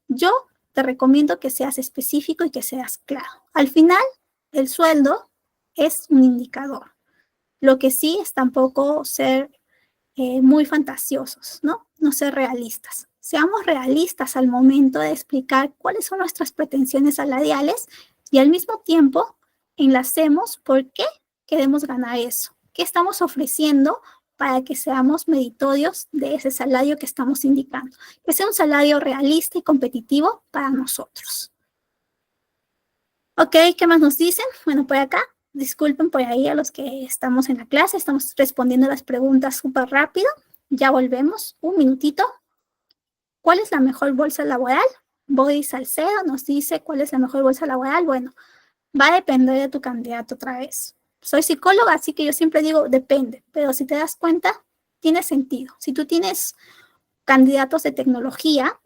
Yo te recomiendo que seas específico y que seas claro. Al final, el sueldo es un indicador. Lo que sí es tampoco ser muy fantasiosos, ¿no? No ser realistas. Seamos realistas al momento de explicar cuáles son nuestras pretensiones salariales y al mismo tiempo enlacemos por qué queremos ganar eso. ¿Qué estamos ofreciendo para que seamos meritorios de ese salario que estamos indicando? Que sea un salario realista y competitivo para nosotros. Ok, ¿qué más nos dicen? Bueno, por acá, disculpen por ahí a los que estamos en la clase, estamos respondiendo las preguntas súper rápido. Ya volvemos, un minutito. ¿Cuál es la mejor bolsa laboral? Boy Salcedo nos dice cuál es la mejor bolsa laboral. Bueno, va a depender de tu candidato otra vez. Soy psicóloga, así que yo siempre digo depende, pero si te das cuenta, tiene sentido. Si tú tienes candidatos de tecnología,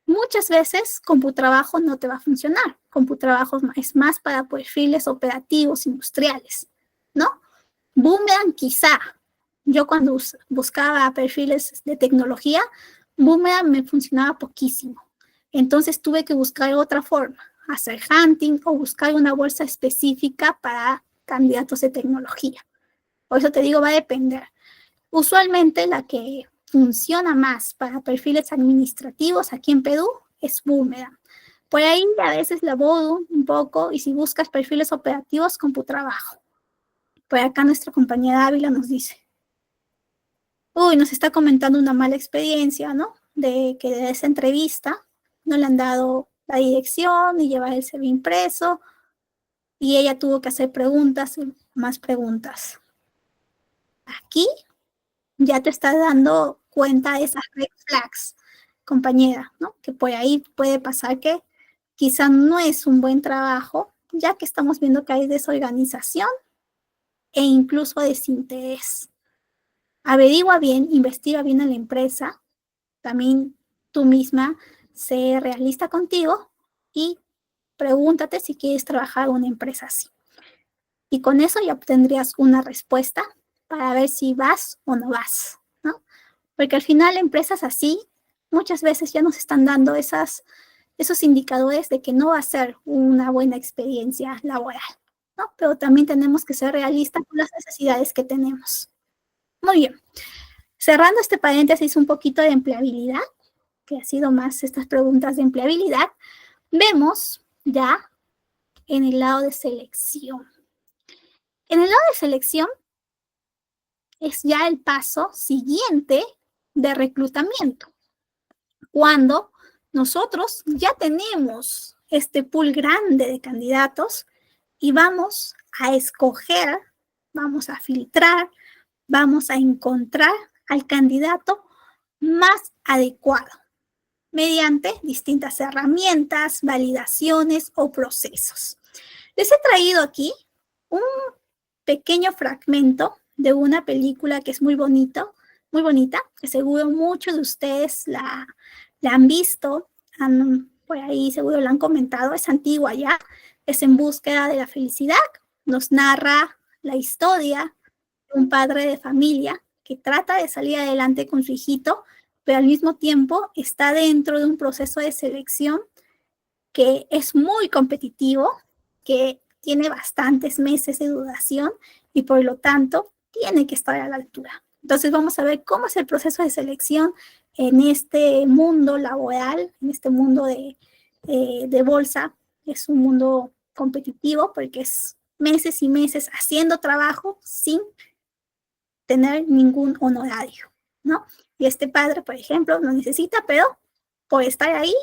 muchas veces CompuTrabajo no te va a funcionar. CompuTrabajo es más para perfiles operativos industriales, ¿no? Boomerang quizá. Yo cuando buscaba perfiles de tecnología, Boomerang me funcionaba poquísimo. Entonces tuve que buscar otra forma, hacer hunting o buscar una bolsa específica para candidatos de tecnología. Por eso te digo, va a depender. Usualmente la que funciona más para perfiles administrativos aquí en Perú es Boomerang. Por ahí a veces la Bodu un poco y si buscas perfiles operativos, CompuTrabajo. Por acá nuestra compañera Ávila nos dice, uy, nos está comentando una mala experiencia, ¿no? De que de esa entrevista no le han dado la dirección y llevar el CV impreso y ella tuvo que hacer preguntas y más preguntas. Aquí ya te estás dando cuenta de esas red flags, compañera, ¿no? Que por ahí puede pasar que quizá no es un buen trabajo, ya que estamos viendo que hay desorganización e incluso desinterés. Averigua bien, investiga bien a la empresa, también tú misma sé realista contigo y pregúntate si quieres trabajar en una empresa así. Y con eso ya obtendrías una respuesta para ver si vas o no vas, ¿no? Porque al final empresas así muchas veces ya nos están dando esos indicadores de que no va a ser una buena experiencia laboral, ¿no? Pero también tenemos que ser realistas con las necesidades que tenemos. Muy bien. Cerrando este paréntesis un poquito de empleabilidad, que ha sido más estas preguntas de empleabilidad, vemos ya en el lado de selección. En el lado de selección es ya el paso siguiente de reclutamiento. Cuando nosotros ya tenemos este pool grande de candidatos y vamos a escoger, vamos a filtrar, vamos a encontrar al candidato más adecuado mediante distintas herramientas, validaciones o procesos. Les he traído aquí un pequeño fragmento de una película que es muy bonita, que seguro muchos de ustedes la han visto, por ahí seguro la han comentado, es antigua ya, es En búsqueda de la felicidad, nos narra la historia de un padre de familia que trata de salir adelante con su hijito, pero al mismo tiempo está dentro de un proceso de selección que es muy competitivo, que tiene bastantes meses de duración y por lo tanto tiene que estar a la altura. Entonces vamos a ver cómo es el proceso de selección en este mundo laboral, en este mundo de bolsa. Es un mundo competitivo porque es meses y meses haciendo trabajo sin tener ningún honorario, ¿no? Y este padre, por ejemplo, no necesita, pero por estar ahí,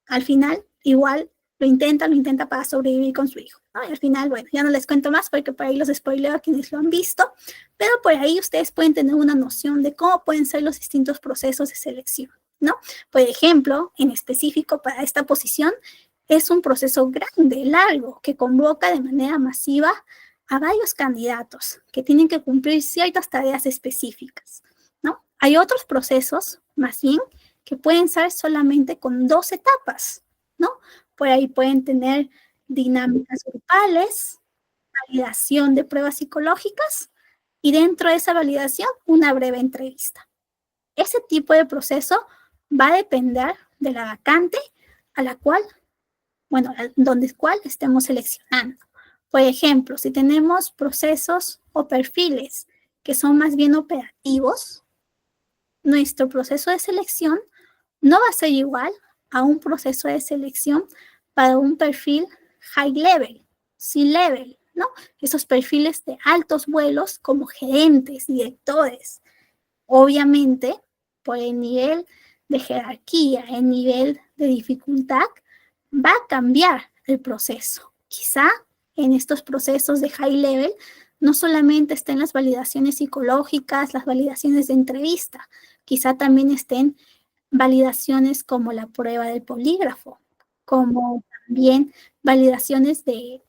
al final igual lo intenta para sobrevivir con su hijo, ¿no? Y al final, bueno, ya no les cuento más porque por ahí los spoileo a quienes lo han visto, pero por ahí ustedes pueden tener una noción de cómo pueden ser los distintos procesos de selección, ¿no? Por ejemplo, en específico para esta posición, es un proceso grande, largo, que convoca de manera masiva a varios candidatos que tienen que cumplir ciertas tareas específicas, ¿no? Hay otros procesos, más bien, que pueden ser solamente con 2 etapas, ¿no? Por ahí pueden tener dinámicas grupales, validación de pruebas psicológicas y dentro de esa validación una breve entrevista. Ese tipo de proceso va a depender de la vacante a la cual, bueno, donde cual estemos seleccionando. Por ejemplo, si tenemos procesos o perfiles que son más bien operativos, nuestro proceso de selección no va a ser igual a un proceso de selección para un perfil high level, C-level, ¿no? Esos perfiles de altos vuelos como gerentes, directores. Obviamente, por el nivel de jerarquía, el nivel de dificultad, va a cambiar el proceso. Quizá en estos procesos de high level no solamente estén las validaciones psicológicas, las validaciones de entrevista, quizá también estén validaciones como la prueba del polígrafo, como también validaciones de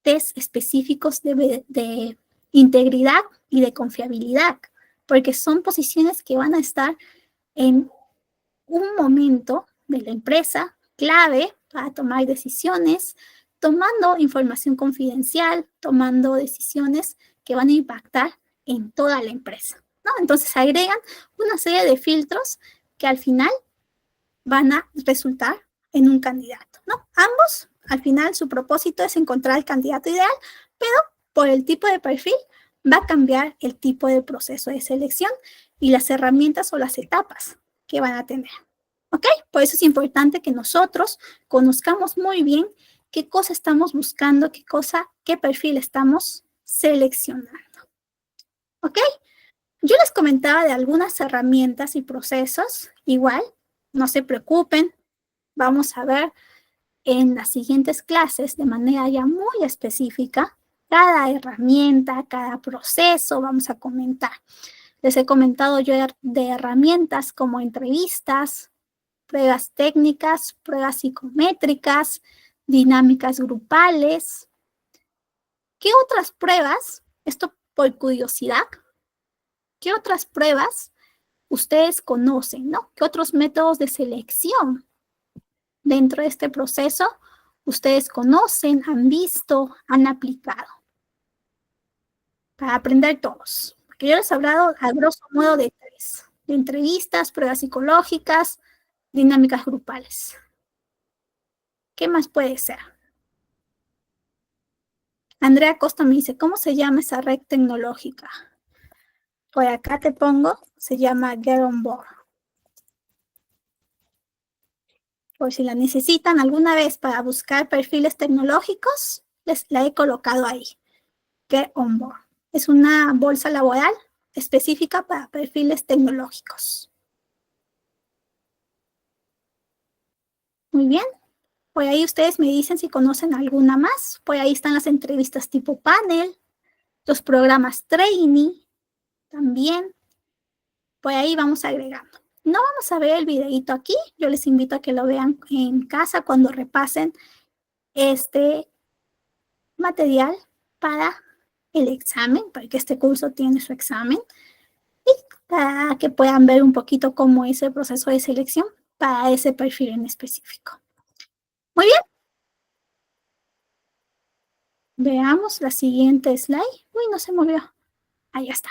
test específicos de integridad y de confiabilidad, porque son posiciones que van a estar en un momento de la empresa clave para tomar decisiones, tomando información confidencial, tomando decisiones que van a impactar en toda la empresa, ¿no? Entonces agregan una serie de filtros que al final van a resultar en un candidato, ¿no? Ambos, al final, su propósito es encontrar el candidato ideal, pero por el tipo de perfil va a cambiar el tipo de proceso de selección y las herramientas o las etapas que van a tener, ¿ok? Por eso es importante que nosotros conozcamos muy bien qué cosa estamos buscando, qué perfil estamos seleccionando, ¿ok? Yo les comentaba de algunas herramientas y procesos, igual, no se preocupen, vamos a ver en las siguientes clases de manera ya muy específica cada herramienta, cada proceso, vamos a comentar. Les he comentado yo de herramientas como entrevistas, pruebas técnicas, pruebas psicométricas, dinámicas grupales. ¿Qué otras pruebas? Esto por curiosidad. ¿Qué otras pruebas ustedes conocen, ¿no? ¿Qué otros métodos de selección dentro de este proceso ustedes conocen, han visto, han aplicado? Para aprender todos. Porque yo les he hablado a grosso modo de 3. De entrevistas, pruebas psicológicas, dinámicas grupales. ¿Qué más puede ser? Andrea Costa me dice, ¿cómo se llama esa red tecnológica? Por acá te pongo, se llama Get On Board. Por si la necesitan alguna vez para buscar perfiles tecnológicos, la he colocado ahí. Get On Board. Es una bolsa laboral específica para perfiles tecnológicos. Muy bien. Por ahí ustedes me dicen si conocen alguna más. Por ahí están las entrevistas tipo panel, los programas trainee también. Por ahí vamos agregando. No vamos a ver el videito aquí. Yo les invito a que lo vean en casa cuando repasen este material para el examen, porque este curso tiene su examen, y para que puedan ver un poquito cómo es el proceso de selección para ese perfil en específico. Muy bien. Veamos la siguiente slide. Uy, no se movió. Ahí está.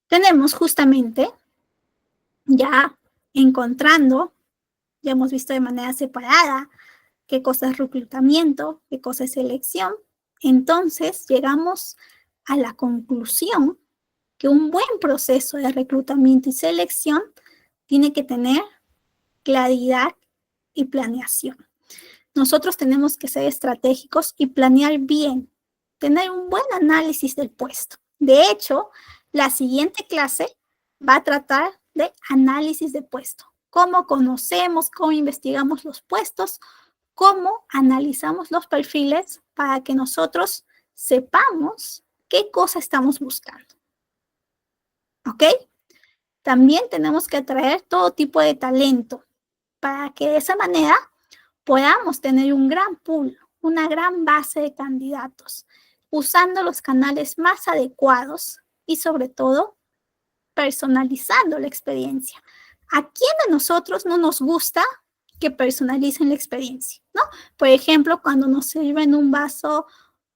Tenemos justamente ya encontrando, ya hemos visto de manera separada qué cosa es reclutamiento, qué cosa es selección Entonces, llegamos a la conclusión que un buen proceso de reclutamiento y selección tiene que tener claridad y planeación. Nosotros tenemos que ser estratégicos y planear bien, tener un buen análisis del puesto. De hecho, la siguiente clase va a tratar de análisis de puesto. Cómo conocemos, cómo investigamos los puestos, cómo analizamos los perfiles para que nosotros sepamos qué cosa estamos buscando. ¿Ok? También tenemos que atraer todo tipo de talento para que de esa manera podamos tener un gran pool, una gran base de candidatos, usando los canales más adecuados y sobre todo personalizando la experiencia. ¿A quién de nosotros no nos gusta que personalicen la experiencia, ¿no? Por ejemplo, cuando nos sirven un vaso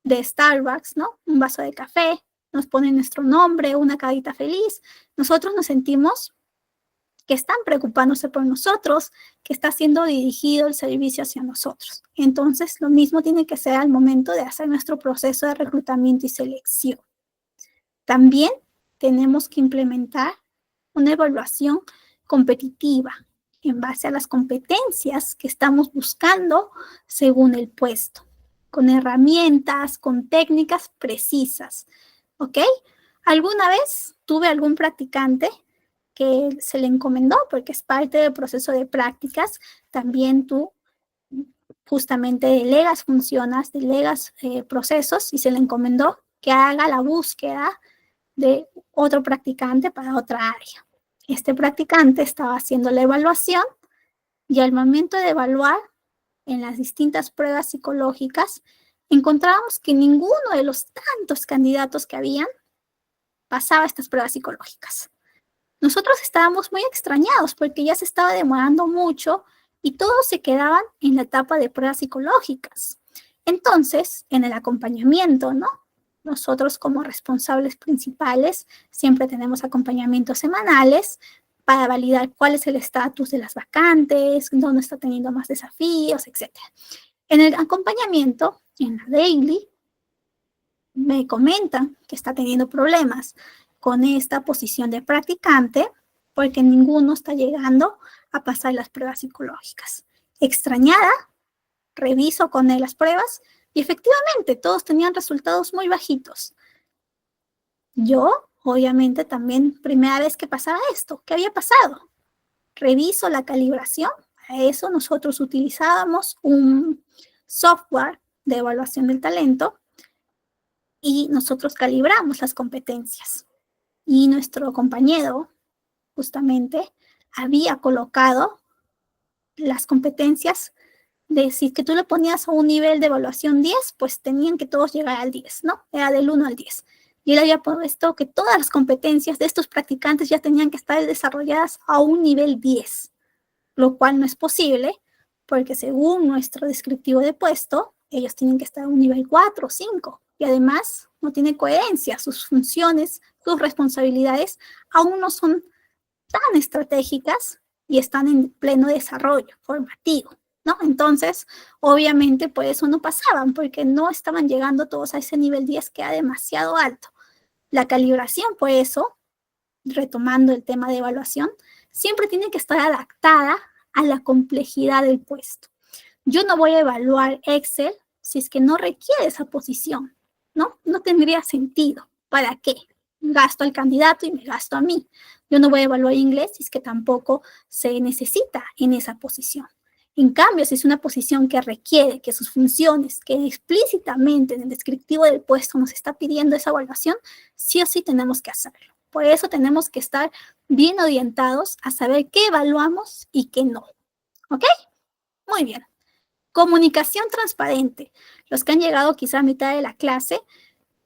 de Starbucks, ¿no? Un vaso de café, nos ponen nuestro nombre, una carita feliz, nosotros nos sentimos que están preocupándose por nosotros, que está siendo dirigido el servicio hacia nosotros. Entonces, lo mismo tiene que ser al momento de hacer nuestro proceso de reclutamiento y selección. También tenemos que implementar una evaluación competitiva en base a las competencias que estamos buscando según el puesto, con herramientas, con técnicas precisas, ¿ok? ¿Alguna vez tuve algún practicante que se le encomendó, porque es parte del proceso de prácticas, también tú justamente delegas funciones, delegas procesos y se le encomendó que haga la búsqueda de otro practicante para otra área? Este practicante estaba haciendo la evaluación y al momento de evaluar en las distintas pruebas psicológicas, encontramos que ninguno de los tantos candidatos que habían pasaba estas pruebas psicológicas. Nosotros estábamos muy extrañados porque ya se estaba demorando mucho y todos se quedaban en la etapa de pruebas psicológicas. Entonces, en el acompañamiento, ¿no? Nosotros como responsables principales siempre tenemos acompañamientos semanales para validar cuál es el estatus de las vacantes, dónde está teniendo más desafíos, etc. En el acompañamiento, en la daily, me comentan que está teniendo problemas con esta posición de practicante porque ninguno está llegando a pasar las pruebas psicológicas. Extrañada, reviso con él las pruebas y efectivamente todos tenían resultados muy bajitos. Yo, obviamente, también primera vez que pasaba esto, ¿qué había pasado? Reviso la calibración. Para eso nosotros utilizábamos un software de evaluación del talento y nosotros calibramos las competencias. Y nuestro compañero justamente había colocado las competencias de si que tú le ponías a un nivel de evaluación 10, pues tenían que todos llegar al 10, ¿no? Era del 1 al 10. Y él había puesto que todas las competencias de estos practicantes ya tenían que estar desarrolladas a un nivel 10, lo cual no es posible porque según nuestro descriptivo de puesto, ellos tienen que estar a un nivel 4 o 5. Y además no tiene coherencia, sus funciones, sus responsabilidades aún no son tan estratégicas y están en pleno desarrollo formativo, ¿no? Entonces, obviamente, por eso no pasaban, porque no estaban llegando todos a ese nivel 10 que era demasiado alto. La calibración, por eso, retomando el tema de evaluación, siempre tiene que estar adaptada a la complejidad del puesto. Yo no voy a evaluar Excel si es que no requiere esa posición, ¿no? No tendría sentido. ¿Para qué? Gasto al candidato y me gasto a mí. Yo no voy a evaluar inglés si es que tampoco se necesita en esa posición. En cambio, si es una posición que requiere que sus funciones, que explícitamente en el descriptivo del puesto nos está pidiendo esa evaluación, sí o sí tenemos que hacerlo. Por eso tenemos que estar bien orientados a saber qué evaluamos y qué no. ¿Ok? Muy bien. Comunicación transparente. Los que han llegado quizá a mitad de la clase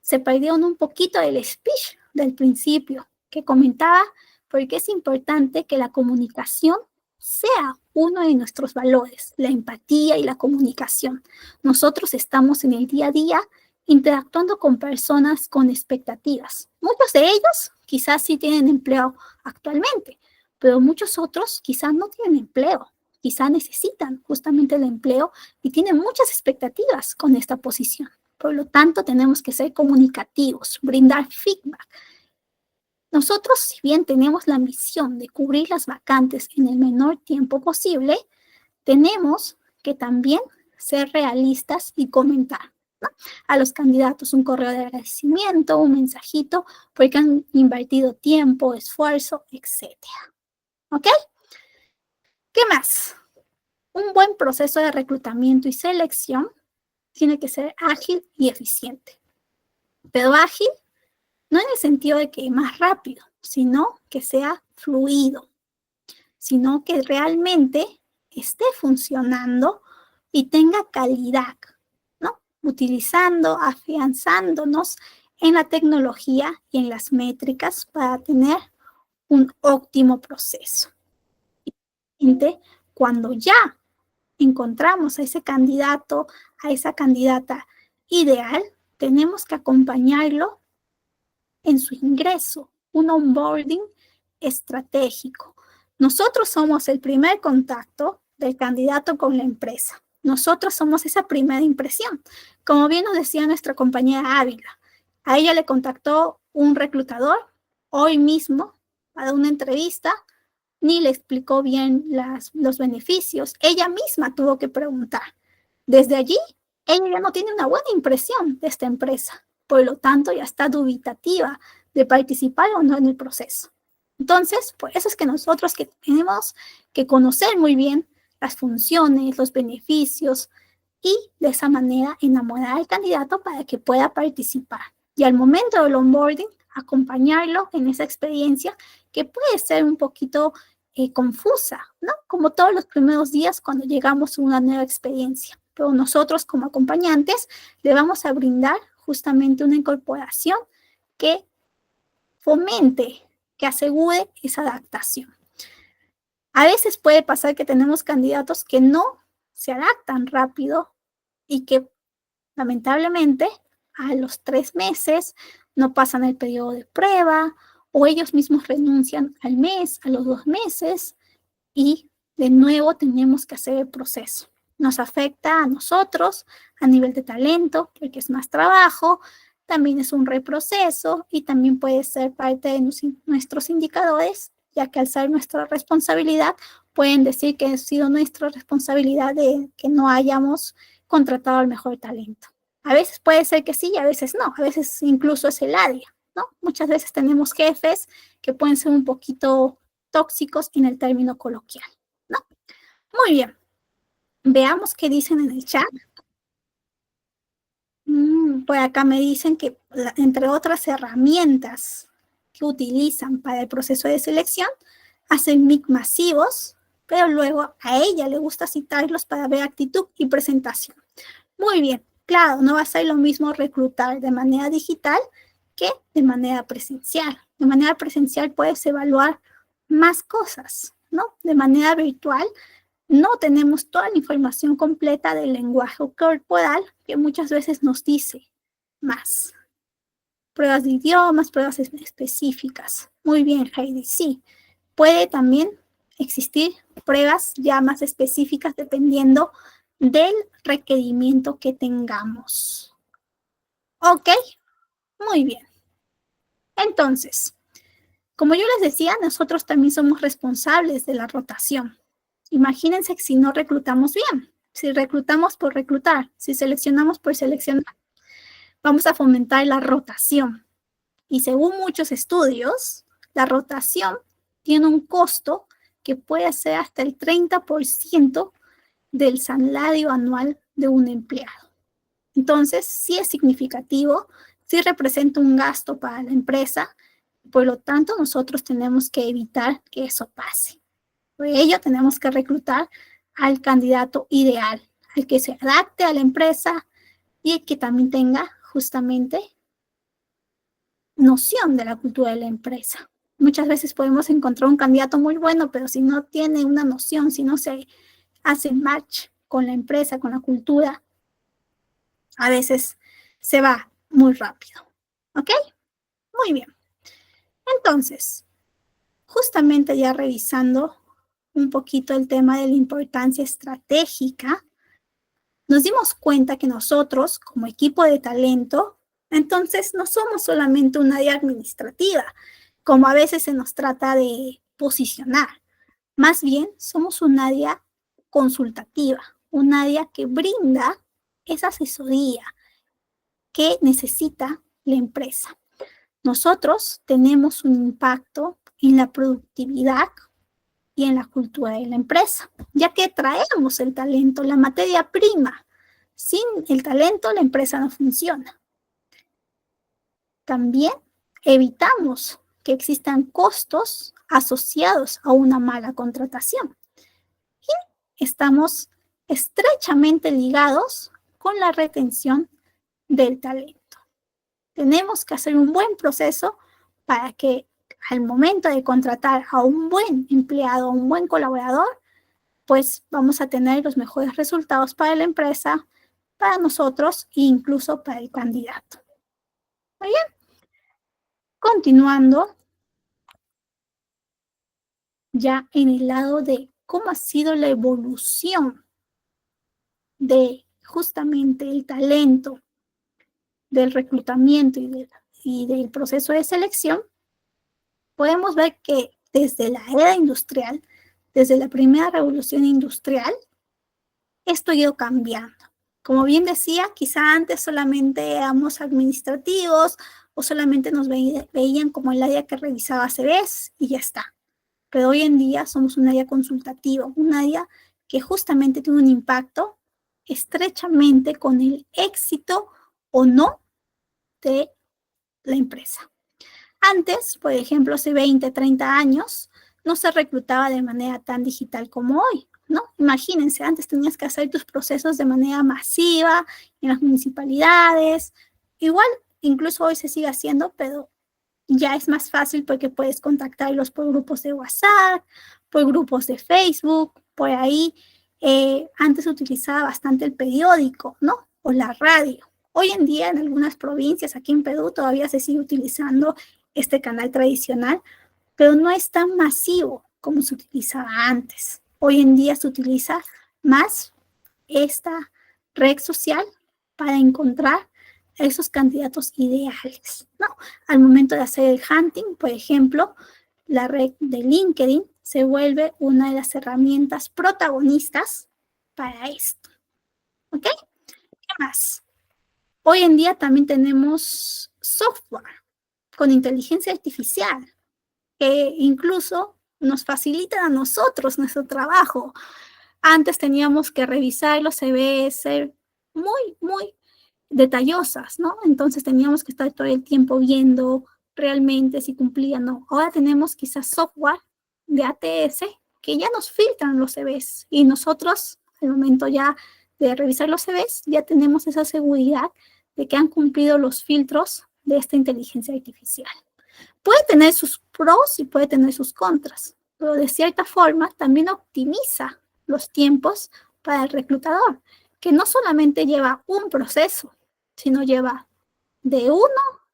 se perdieron un poquito del speech del principio que comentaba porque es importante que la comunicación sea uno de nuestros valores, la empatía y la comunicación. Nosotros estamos en el día a día interactuando con personas con expectativas. Muchos de ellos quizás sí tienen empleo actualmente, pero muchos otros quizás no tienen empleo, quizás necesitan justamente el empleo y tienen muchas expectativas con esta posición. Por lo tanto, tenemos que ser comunicativos, brindar feedback. Nosotros, si bien tenemos la misión de cubrir las vacantes en el menor tiempo posible, tenemos que también ser realistas y comentar, ¿no?, a los candidatos un correo de agradecimiento, un mensajito, porque han invertido tiempo, esfuerzo, etc. ¿Ok? ¿Qué más? Un buen proceso de reclutamiento y selección tiene que ser ágil y eficiente. Pero ágil no en el sentido de que más rápido, sino que sea fluido, sino que realmente esté funcionando y tenga calidad, ¿no? Utilizando, afianzándonos en la tecnología y en las métricas para tener un óptimo proceso. Cuando ya encontramos a ese candidato, a esa candidata ideal, tenemos que acompañarlo en su ingreso, un onboarding estratégico. Nosotros somos el primer contacto del candidato con la empresa. Nosotros somos esa primera impresión. Como bien nos decía nuestra compañera Ávila, a ella le contactó un reclutador hoy mismo para una entrevista, ni le explicó bien los beneficios. Ella misma tuvo que preguntar. Desde allí, ella ya no tiene una buena impresión de esta empresa. Por lo tanto, ya está dubitativa de participar o no en el proceso. Entonces, por eso es que nosotros que tenemos que conocer muy bien las funciones, los beneficios y de esa manera enamorar al candidato para que pueda participar. Y al momento del onboarding, acompañarlo en esa experiencia que puede ser un poquito confusa, ¿no? Como todos los primeros días cuando llegamos a una nueva experiencia. Pero nosotros como acompañantes le vamos a brindar justamente una incorporación que fomente, que asegure esa adaptación. A veces puede pasar que tenemos candidatos que no se adaptan rápido y que lamentablemente a los 3 meses no pasan el periodo de prueba o ellos mismos renuncian al mes, a los 2 meses y de nuevo tenemos que hacer el proceso. Nos afecta a nosotros a nivel de talento porque es más trabajo, también es un reproceso y también puede ser parte de nuestros indicadores, ya que al ser nuestra responsabilidad pueden decir que ha sido nuestra responsabilidad de que no hayamos contratado al mejor talento. A veces puede ser que sí y a veces no, a veces incluso es el área, ¿no? Muchas veces tenemos jefes que pueden ser un poquito tóxicos en el término coloquial, ¿no? Muy bien. Veamos qué dicen en el chat. Por acá me dicen que, entre otras herramientas que utilizan para el proceso de selección, hacen mic masivos, pero luego a ella le gusta citarlos para ver actitud y presentación. Muy bien, claro, no va a ser lo mismo reclutar de manera digital que de manera presencial. De manera presencial puedes evaluar más cosas, ¿no? De manera virtual no tenemos toda la información completa del lenguaje corporal que muchas veces nos dice más. Pruebas de idiomas, pruebas específicas. Muy bien, Heidi, sí. Puede también existir pruebas ya más específicas dependiendo del requerimiento que tengamos. ¿Ok? Muy bien. Entonces, como yo les decía, nosotros también somos responsables de la rotación. Imagínense si no reclutamos bien, si reclutamos por reclutar, si seleccionamos por seleccionar, vamos a fomentar la rotación. Y según muchos estudios, la rotación tiene un costo que puede ser hasta el 30% del salario anual de un empleado. Entonces, sí es significativo, sí representa un gasto para la empresa, por lo tanto, nosotros tenemos que evitar que eso pase. Por ello, tenemos que reclutar al candidato ideal, al que se adapte a la empresa y el que también tenga justamente noción de la cultura de la empresa. Muchas veces podemos encontrar un candidato muy bueno, pero si no tiene una noción, si no se hace match con la empresa, con la cultura, a veces se va muy rápido. ¿Ok? Muy bien. Entonces, justamente ya revisando un poquito el tema de la importancia estratégica, nos dimos cuenta que nosotros, como equipo de talento, entonces no somos solamente un área administrativa, como a veces se nos trata de posicionar. Más bien, somos un área consultativa, un área que brinda esa asesoría que necesita la empresa. Nosotros tenemos un impacto en la productividad y en la cultura de la empresa, ya que traemos el talento, la materia prima. Sin el talento, la empresa no funciona. También evitamos que existan costos asociados a una mala contratación. Y estamos estrechamente ligados con la retención del talento. Tenemos que hacer un buen proceso para que al momento de contratar a un buen empleado, a un buen colaborador, pues vamos a tener los mejores resultados para la empresa, para nosotros e incluso para el candidato. Muy bien. Continuando, ya en el lado de cómo ha sido la evolución de justamente el talento, del reclutamiento y del proceso de selección, podemos ver que desde la era industrial, desde la primera revolución industrial, esto ha ido cambiando. Como bien decía, quizá antes solamente éramos administrativos o solamente nos veían como el área que revisaba CVs y ya está. Pero hoy en día somos un área consultativa, un área que justamente tiene un impacto estrechamente con el éxito o no de la empresa. Antes, por ejemplo, hace 20, 30 años, no se reclutaba de manera tan digital como hoy, ¿no? Imagínense, antes tenías que hacer tus procesos de manera masiva en las municipalidades. Igual, incluso hoy se sigue haciendo, pero ya es más fácil porque puedes contactarlos por grupos de WhatsApp, por grupos de Facebook, por ahí. Antes se utilizaba bastante el periódico, ¿no? O la radio. Hoy en día en algunas provincias, aquí en Perú, todavía se sigue utilizando este canal tradicional, pero no es tan masivo como se utilizaba antes. Hoy en día se utiliza más esta red social para encontrar esos candidatos ideales, ¿no? Al momento de hacer el hunting, por ejemplo, la red de LinkedIn se vuelve una de las herramientas protagonistas para esto. ¿Ok? ¿Qué más? Hoy en día también tenemos software con inteligencia artificial que incluso nos facilitan a nosotros nuestro trabajo. Antes teníamos que revisar los CVs, ser muy detallosas, ¿no? Entonces teníamos que estar todo el tiempo viendo realmente si cumplían o no. Ahora tenemos quizás software de ATS que ya nos filtran los CVs y nosotros, al momento ya de revisar los CVs, ya tenemos esa seguridad de que han cumplido los filtros de esta inteligencia artificial. Puede tener sus pros y puede tener sus contras, pero de cierta forma también optimiza los tiempos para el reclutador, que no solamente lleva un proceso, sino lleva de 1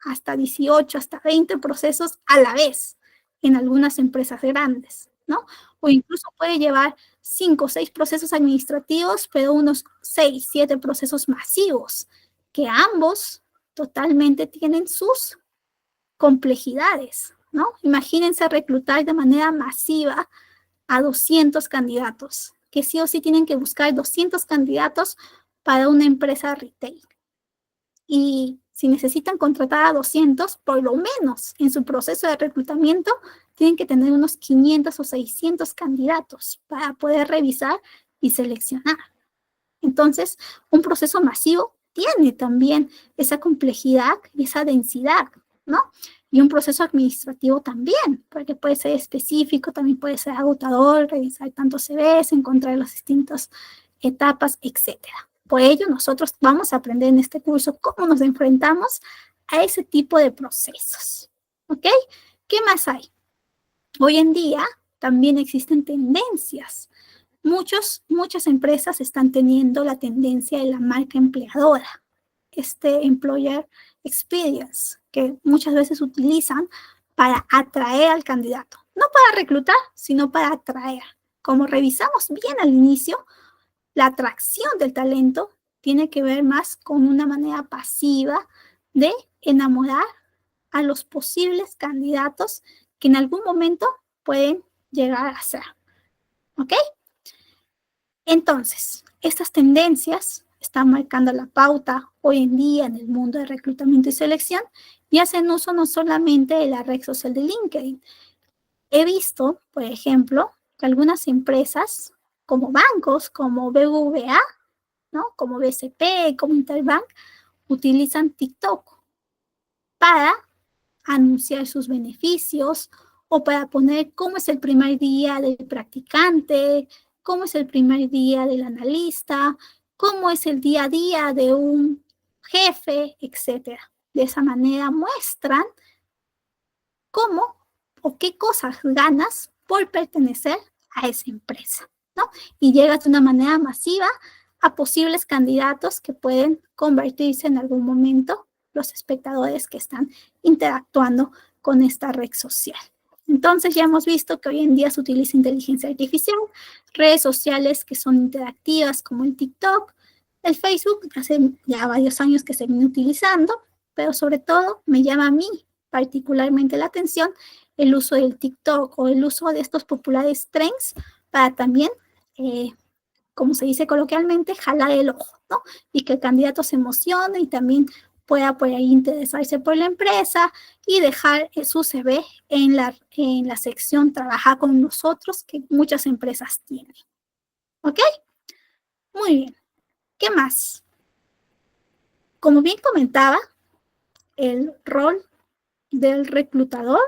hasta 18, hasta 20 procesos a la vez en algunas empresas grandes, ¿no? O incluso puede llevar 5 o 6 procesos administrativos, pero unos 6, 7 procesos masivos, que ambos totalmente tienen sus complejidades, ¿no? Imagínense reclutar de manera masiva a 200 candidatos, que sí o sí tienen que buscar 200 candidatos para una empresa retail. Y si necesitan contratar a 200, por lo menos en su proceso de reclutamiento, tienen que tener unos 500 o 600 candidatos para poder revisar y seleccionar. Entonces, un proceso masivo tiene también esa complejidad y esa densidad, ¿no? Y un proceso administrativo también, porque puede ser específico, también puede ser agotador, revisar tantos CVs, encontrar las distintas etapas, etcétera. Por ello, nosotros vamos a aprender en este curso cómo nos enfrentamos a ese tipo de procesos, ¿ok? ¿Qué más hay? Hoy en día también existen tendencias. Muchas empresas están teniendo la tendencia de la marca empleadora, este employer experience, que muchas veces utilizan para atraer al candidato. No para reclutar, sino para atraer. Como revisamos bien al inicio, la atracción del talento tiene que ver más con una manera pasiva de enamorar a los posibles candidatos que en algún momento pueden llegar a ser. ¿Ok? Entonces, estas tendencias están marcando la pauta hoy en día en el mundo de reclutamiento y selección y hacen uso no solamente de la red social de LinkedIn. He visto, por ejemplo, que algunas empresas como bancos, como BBVA, ¿no? Como BCP, como Interbank, utilizan TikTok para anunciar sus beneficios o para poner cómo es el primer día del practicante, cómo es el primer día del analista, cómo es el día a día de un jefe, etc. De esa manera muestran cómo o qué cosas ganas por pertenecer a esa empresa, ¿no? Y llegas de una manera masiva a posibles candidatos que pueden convertirse en algún momento los espectadores que están interactuando con esta red social. Entonces ya hemos visto que hoy en día se utiliza inteligencia artificial, redes sociales que son interactivas como el TikTok, el Facebook, hace ya varios años que se viene utilizando, pero sobre todo me llama a mí particularmente la atención el uso del TikTok o el uso de estos populares trends para también, como se dice coloquialmente, jalar el ojo, ¿no? Y que el candidato se emocione y también pueda por ahí interesarse por la empresa y dejar su CV en la sección trabajar con nosotros que muchas empresas tienen. ¿Ok? Muy bien. ¿Qué más? Como bien comentaba, el rol del reclutador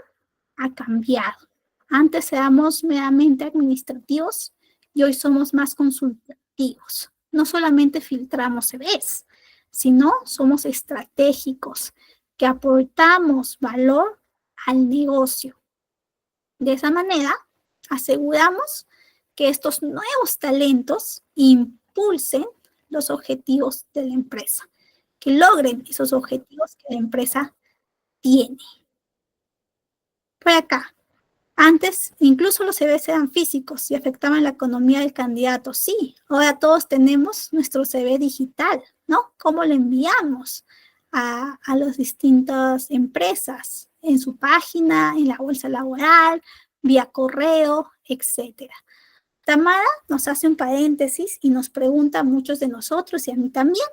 ha cambiado. Antes éramos meramente administrativos y hoy somos más consultativos. No solamente filtramos CVs, sino somos estratégicos, que aportamos valor al negocio. De esa manera, aseguramos que estos nuevos talentos impulsen los objetivos de la empresa, que logren esos objetivos que la empresa tiene. Por acá, antes incluso los CVs eran físicos y afectaban la economía del candidato. Sí, ahora todos tenemos nuestro CV digital, ¿no? ¿Cómo lo enviamos a las distintas empresas? En su página, en la bolsa laboral, vía correo, etc. Tamara nos hace un paréntesis y nos pregunta a muchos de nosotros y a mí también,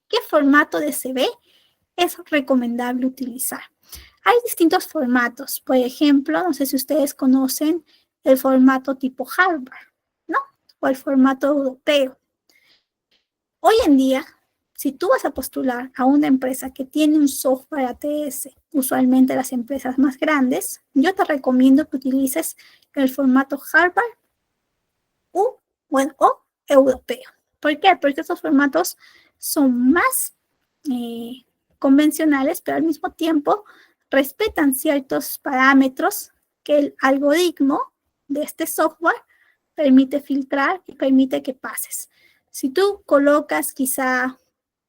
¿qué formato de CV es recomendable utilizar? Hay distintos formatos. Por ejemplo, no sé si ustedes conocen el formato tipo Harvard, ¿no? O el formato europeo. Hoy en día, si tú vas a postular a una empresa que tiene un software ATS, usualmente las empresas más grandes, yo te recomiendo que utilices el formato Harvard o europeo. ¿Por qué? Porque estos formatos son más convencionales, pero al mismo tiempo respetan ciertos parámetros que el algoritmo de este software permite filtrar y permite que pases. Si tú colocas quizá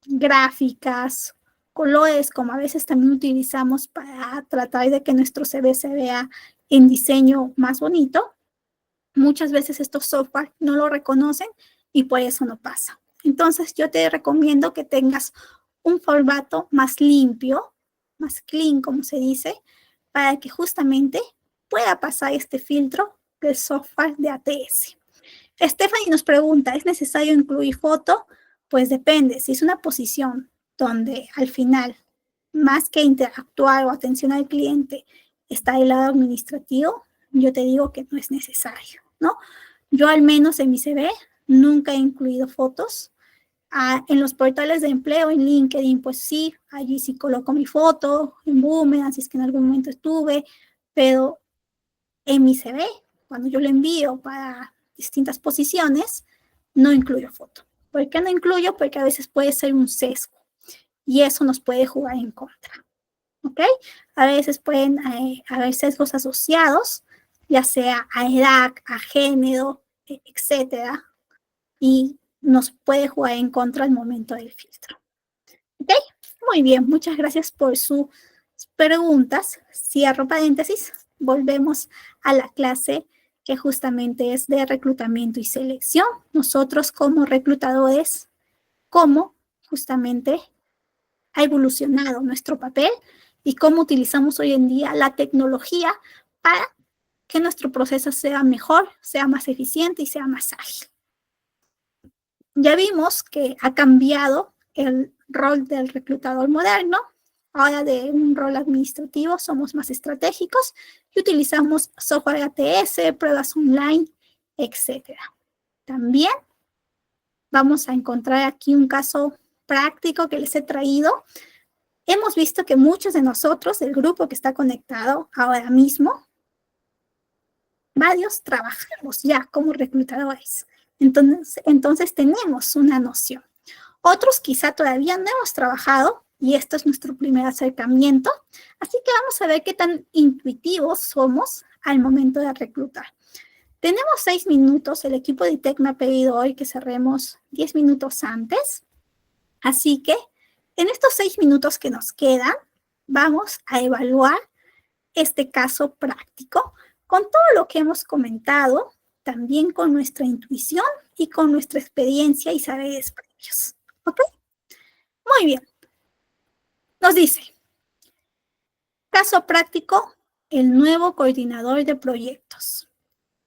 gráficas, colores, como a veces también utilizamos para tratar de que nuestro CV se vea en diseño más bonito, muchas veces estos software no lo reconocen y por eso no pasa. Entonces yo te recomiendo que tengas un formato más limpio, más clean, como se dice, para que justamente pueda pasar este filtro del software de ATS. Stephanie nos pregunta, ¿es necesario incluir foto? Pues depende, si es una posición donde al final, más que interactuar o atención al cliente, está el lado administrativo, yo te digo que no es necesario, ¿no? Yo al menos en mi CV nunca he incluido fotos. En los portales de empleo, en LinkedIn, pues sí, allí sí coloco mi foto, en Boomerang, así es que en algún momento estuve, pero en mi CV, cuando yo lo envío para distintas posiciones, no incluyo foto. ¿Por qué no incluyo? Porque a veces puede ser un sesgo y eso nos puede jugar en contra. ¿Ok? A veces pueden haber sesgos asociados, ya sea a edad, a género, etcétera, y nos puede jugar en contra al momento del filtro. ¿Ok? Muy bien, muchas gracias por sus preguntas. Cierro paréntesis, volvemos a la clase que justamente es de reclutamiento y selección. Nosotros como reclutadores cómo justamente ha evolucionado nuestro papel y cómo utilizamos hoy en día la tecnología para que nuestro proceso sea mejor, sea más eficiente y sea más ágil. Ya vimos que ha cambiado el rol del reclutador moderno. Ahora de un rol administrativo somos más estratégicos y utilizamos software ATS, pruebas online, etc. También vamos a encontrar aquí un caso práctico que les he traído. Hemos visto que muchos de nosotros, el grupo que está conectado ahora mismo, varios trabajamos ya como reclutadores. Entonces tenemos una noción. Otros quizá todavía no hemos trabajado y esto es nuestro primer acercamiento. Así que vamos a ver qué tan intuitivos somos al momento de reclutar. Tenemos 6 minutos. El equipo de ITEC me ha pedido hoy que cerremos 10 minutos antes. Así que en estos 6 minutos que nos quedan, vamos a evaluar este caso práctico con todo lo que hemos comentado, también con nuestra intuición y con nuestra experiencia y saberes previos. ¿Ok? Muy bien. Nos dice, caso práctico, el nuevo coordinador de proyectos.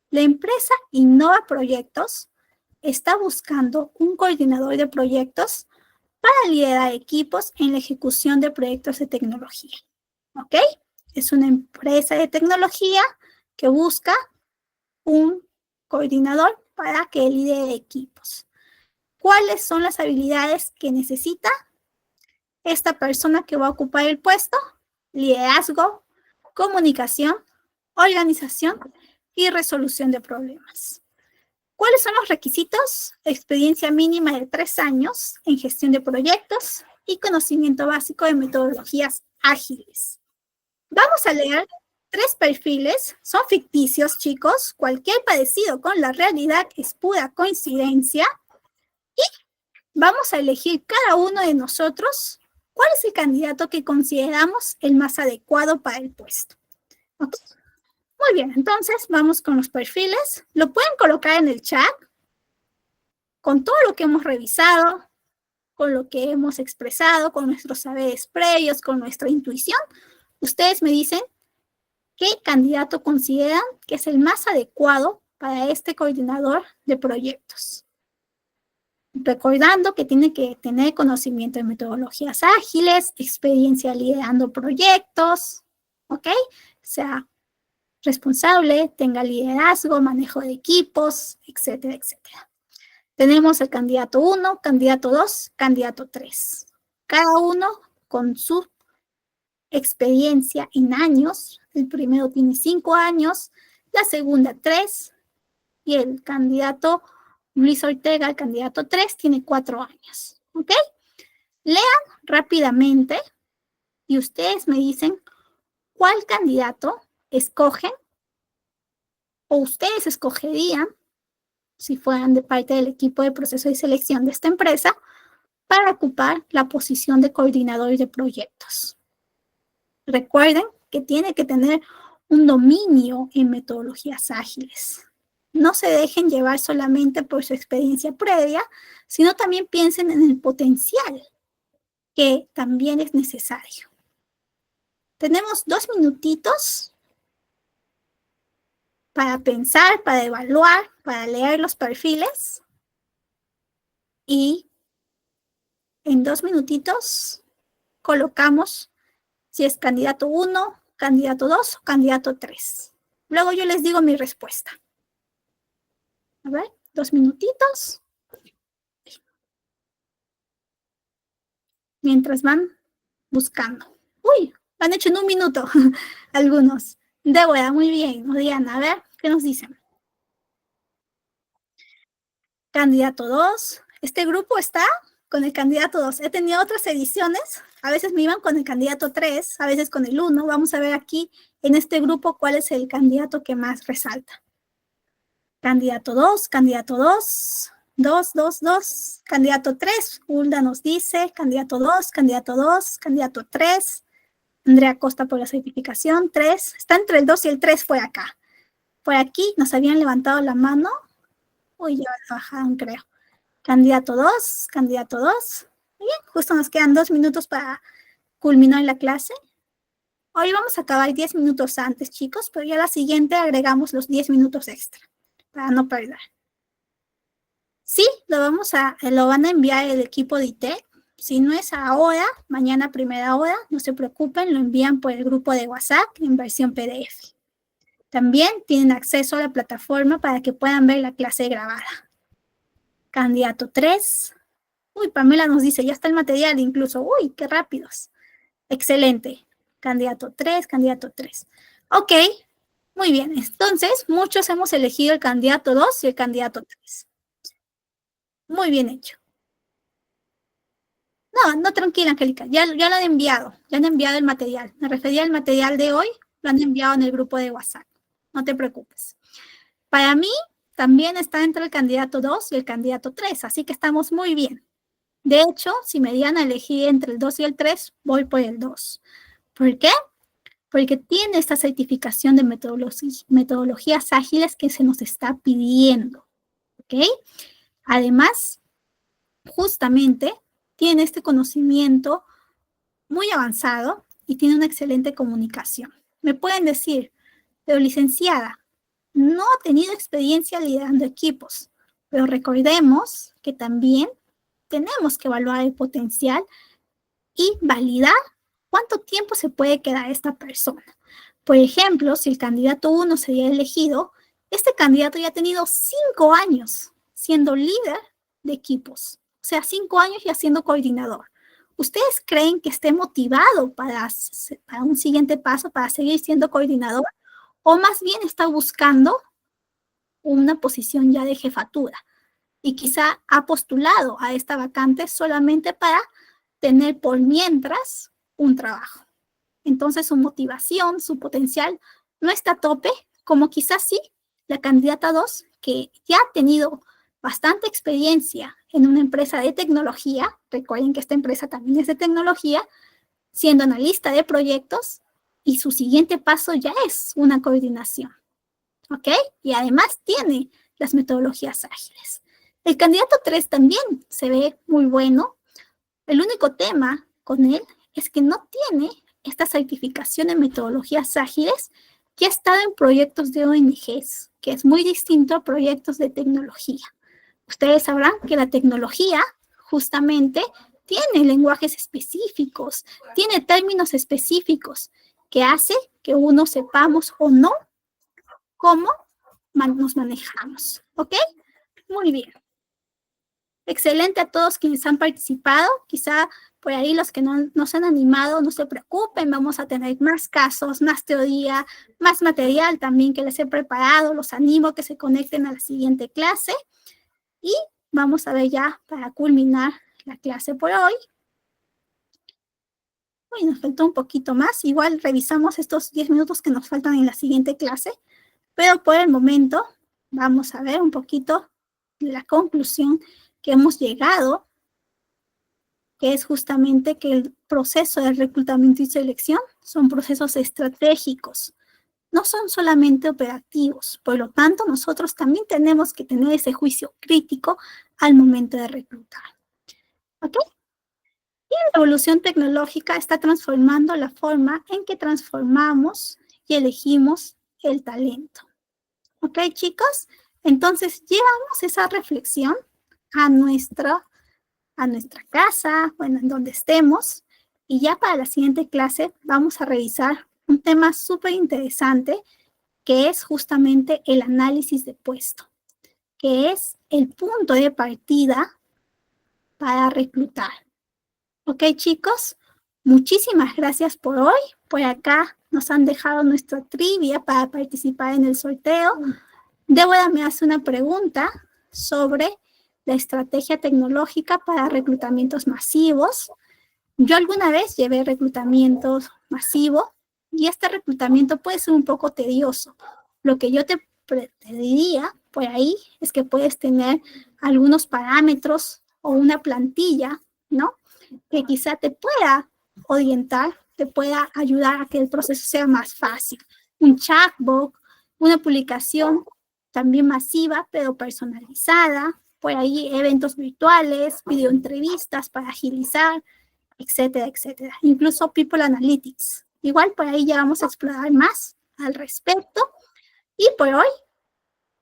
La empresa Innova Proyectos está buscando un coordinador de proyectos para liderar equipos en la ejecución de proyectos de tecnología. ¿Ok? Es una empresa de tecnología que busca un coordinador para que lidere equipos. ¿Cuáles son las habilidades que necesita esta persona que va a ocupar el puesto? Liderazgo, comunicación, organización y resolución de problemas. ¿Cuáles son los requisitos? Experiencia mínima de 3 años en gestión de proyectos y conocimiento básico de metodologías ágiles. Vamos a leer 3 perfiles, son ficticios, chicos. Cualquier parecido con la realidad es pura coincidencia. Y vamos a elegir cada uno de nosotros cuál es el candidato que consideramos el más adecuado para el puesto. ¿Okay? Muy bien, entonces vamos con los perfiles. Lo pueden colocar en el chat con todo lo que hemos revisado, con lo que hemos expresado, con nuestros saberes previos, con nuestra intuición. Ustedes me dicen qué candidato consideran que es el más adecuado para este coordinador de proyectos. Recordando que tiene que tener conocimiento de metodologías ágiles, experiencia liderando proyectos, ¿ok? Sea responsable, tenga liderazgo, manejo de equipos, etcétera, etcétera. Tenemos el candidato 1, candidato 2, candidato 3. Cada uno con su experiencia en años. El primero tiene 5 años, la segunda 3 y el candidato Luis Ortega, el candidato 3, tiene 4 años. ¿Ok? Lean rápidamente y ustedes me dicen cuál candidato escogen o ustedes escogerían si fueran de parte del equipo de proceso de selección de esta empresa para ocupar la posición de coordinador de proyectos. Recuerden que tiene que tener un dominio en metodologías ágiles. No se dejen llevar solamente por su experiencia previa, sino también piensen en el potencial que también es necesario. Tenemos 2 minutitos para pensar, para evaluar, para leer los perfiles. Y en 2 minutitos colocamos si es candidato 1, candidato 2 o candidato 3. Luego yo les digo mi respuesta. A ver, 2 minutitos. Mientras van buscando. Uy, lo han hecho en 1 minuto algunos. Débora, muy bien. Diana, a ver, ¿qué nos dicen? Candidato 2. Este grupo está con el candidato 2. He tenido otras ediciones. A veces me iban con el candidato 3, a veces con el 1. Vamos a ver aquí en este grupo cuál es el candidato que más resalta. Candidato 2, candidato 2, 2, 2, 2, candidato 3, Hulda nos dice, candidato 2, candidato 2, candidato 3, Andrea Costa por la certificación, 3, está entre el 2 y el 3 fue acá. Por aquí nos habían levantado la mano, uy, ya bajaron creo. Candidato 2, candidato 2. Bien, justo nos quedan 2 minutos para culminar la clase. Hoy vamos a acabar 10 minutos antes, chicos, pero ya la siguiente agregamos los 10 minutos extra para no perder. Sí, lo van a enviar el equipo de IT. Si no es ahora, mañana a primera hora, no se preocupen, lo envían por el grupo de WhatsApp en versión PDF. También tienen acceso a la plataforma para que puedan ver la clase grabada. Candidato 3. Uy, Pamela nos dice, ya está el material incluso. Uy, qué rápidos. Excelente. Candidato 3, candidato 3. Ok, muy bien. Entonces, muchos hemos elegido el candidato 2 y el candidato 3. Muy bien hecho. No, tranquila, Angélica. Ya lo han enviado. Ya han enviado el material. Me refería al material de hoy. Lo han enviado en el grupo de WhatsApp. No te preocupes. Para mí, también está entre el candidato 2 y el candidato 3. Así que estamos muy bien. De hecho, si me dieran a elegir entre el 2 y el 3, voy por el 2. ¿Por qué? Porque tiene esta certificación de metodologías ágiles que se nos está pidiendo. ¿Ok? Además, justamente, tiene este conocimiento muy avanzado y tiene una excelente comunicación. Me pueden decir, pero licenciada, no ha tenido experiencia liderando equipos, pero recordemos que también tenemos que evaluar el potencial y validar cuánto tiempo se puede quedar esta persona. Por ejemplo, si el candidato 1 sería elegido, este candidato ya ha tenido 5 años siendo líder de equipos, o sea, 5 años ya siendo coordinador. ¿Ustedes creen que esté motivado para un siguiente paso, para seguir siendo coordinador? ¿O más bien está buscando una posición ya de jefatura? Y quizá ha postulado a esta vacante solamente para tener por mientras un trabajo. Entonces su motivación, su potencial no está a tope, como quizás sí la candidata 2, que ya ha tenido bastante experiencia en una empresa de tecnología, recuerden que esta empresa también es de tecnología, siendo analista de proyectos, y su siguiente paso ya es una coordinación, ¿ok? Y además tiene las metodologías ágiles. El candidato 3 también se ve muy bueno. El único tema con él es que no tiene esta certificación en metodologías ágiles que ha estado en proyectos de ONGs, que es muy distinto a proyectos de tecnología. Ustedes sabrán que la tecnología justamente tiene lenguajes específicos, tiene términos específicos que hace que uno sepamos o no cómo nos manejamos, ¿ok? Muy bien. Excelente a todos quienes han participado. Quizá por ahí los que no se han animado, no se preocupen, vamos a tener más casos, más teoría, más material también que les he preparado. Los animo a que se conecten a la siguiente clase y vamos a ver ya para culminar la clase por hoy. Uy, nos faltó un poquito más. Igual revisamos estos 10 minutos que nos faltan en la siguiente clase, pero por el momento vamos a ver un poquito la conclusión que hemos llegado, que es justamente que el proceso de reclutamiento y selección son procesos estratégicos, no son solamente operativos. Por lo tanto, nosotros también tenemos que tener ese juicio crítico al momento de reclutar. ¿Ok? Y la evolución tecnológica está transformando la forma en que transformamos y elegimos el talento. ¿Ok, chicos? Entonces, llevamos esa reflexión a nuestra casa, bueno, en donde estemos. Y ya para la siguiente clase vamos a revisar un tema súper interesante que es justamente el análisis de puesto, que es el punto de partida para reclutar. ¿Ok, chicos? Muchísimas gracias por hoy. Por acá nos han dejado nuestra trivia para participar en el sorteo. Débora me hace una pregunta sobre la estrategia tecnológica para reclutamientos masivos. Yo alguna vez llevé reclutamiento masivo y este reclutamiento puede ser un poco tedioso. Lo que yo te diría por ahí es que puedes tener algunos parámetros o una plantilla, ¿no? Que quizá te pueda orientar, te pueda ayudar a que el proceso sea más fácil. Un chatbot, una publicación también masiva, pero personalizada, por ahí eventos virtuales, videoentrevistas para agilizar, etcétera, etcétera. Incluso People Analytics. Igual por ahí ya vamos a explorar más al respecto. Y por hoy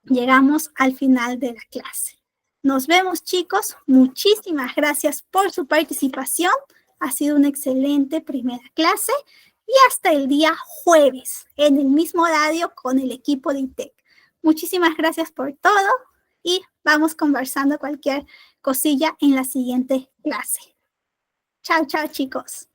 llegamos al final de la clase. Nos vemos, chicos. Muchísimas gracias por su participación. Ha sido una excelente primera clase. Y hasta el día jueves, en el mismo horario con el equipo de ITEC. Muchísimas gracias por todo y vamos conversando cualquier cosilla en la siguiente clase. Chao, chao, chicos.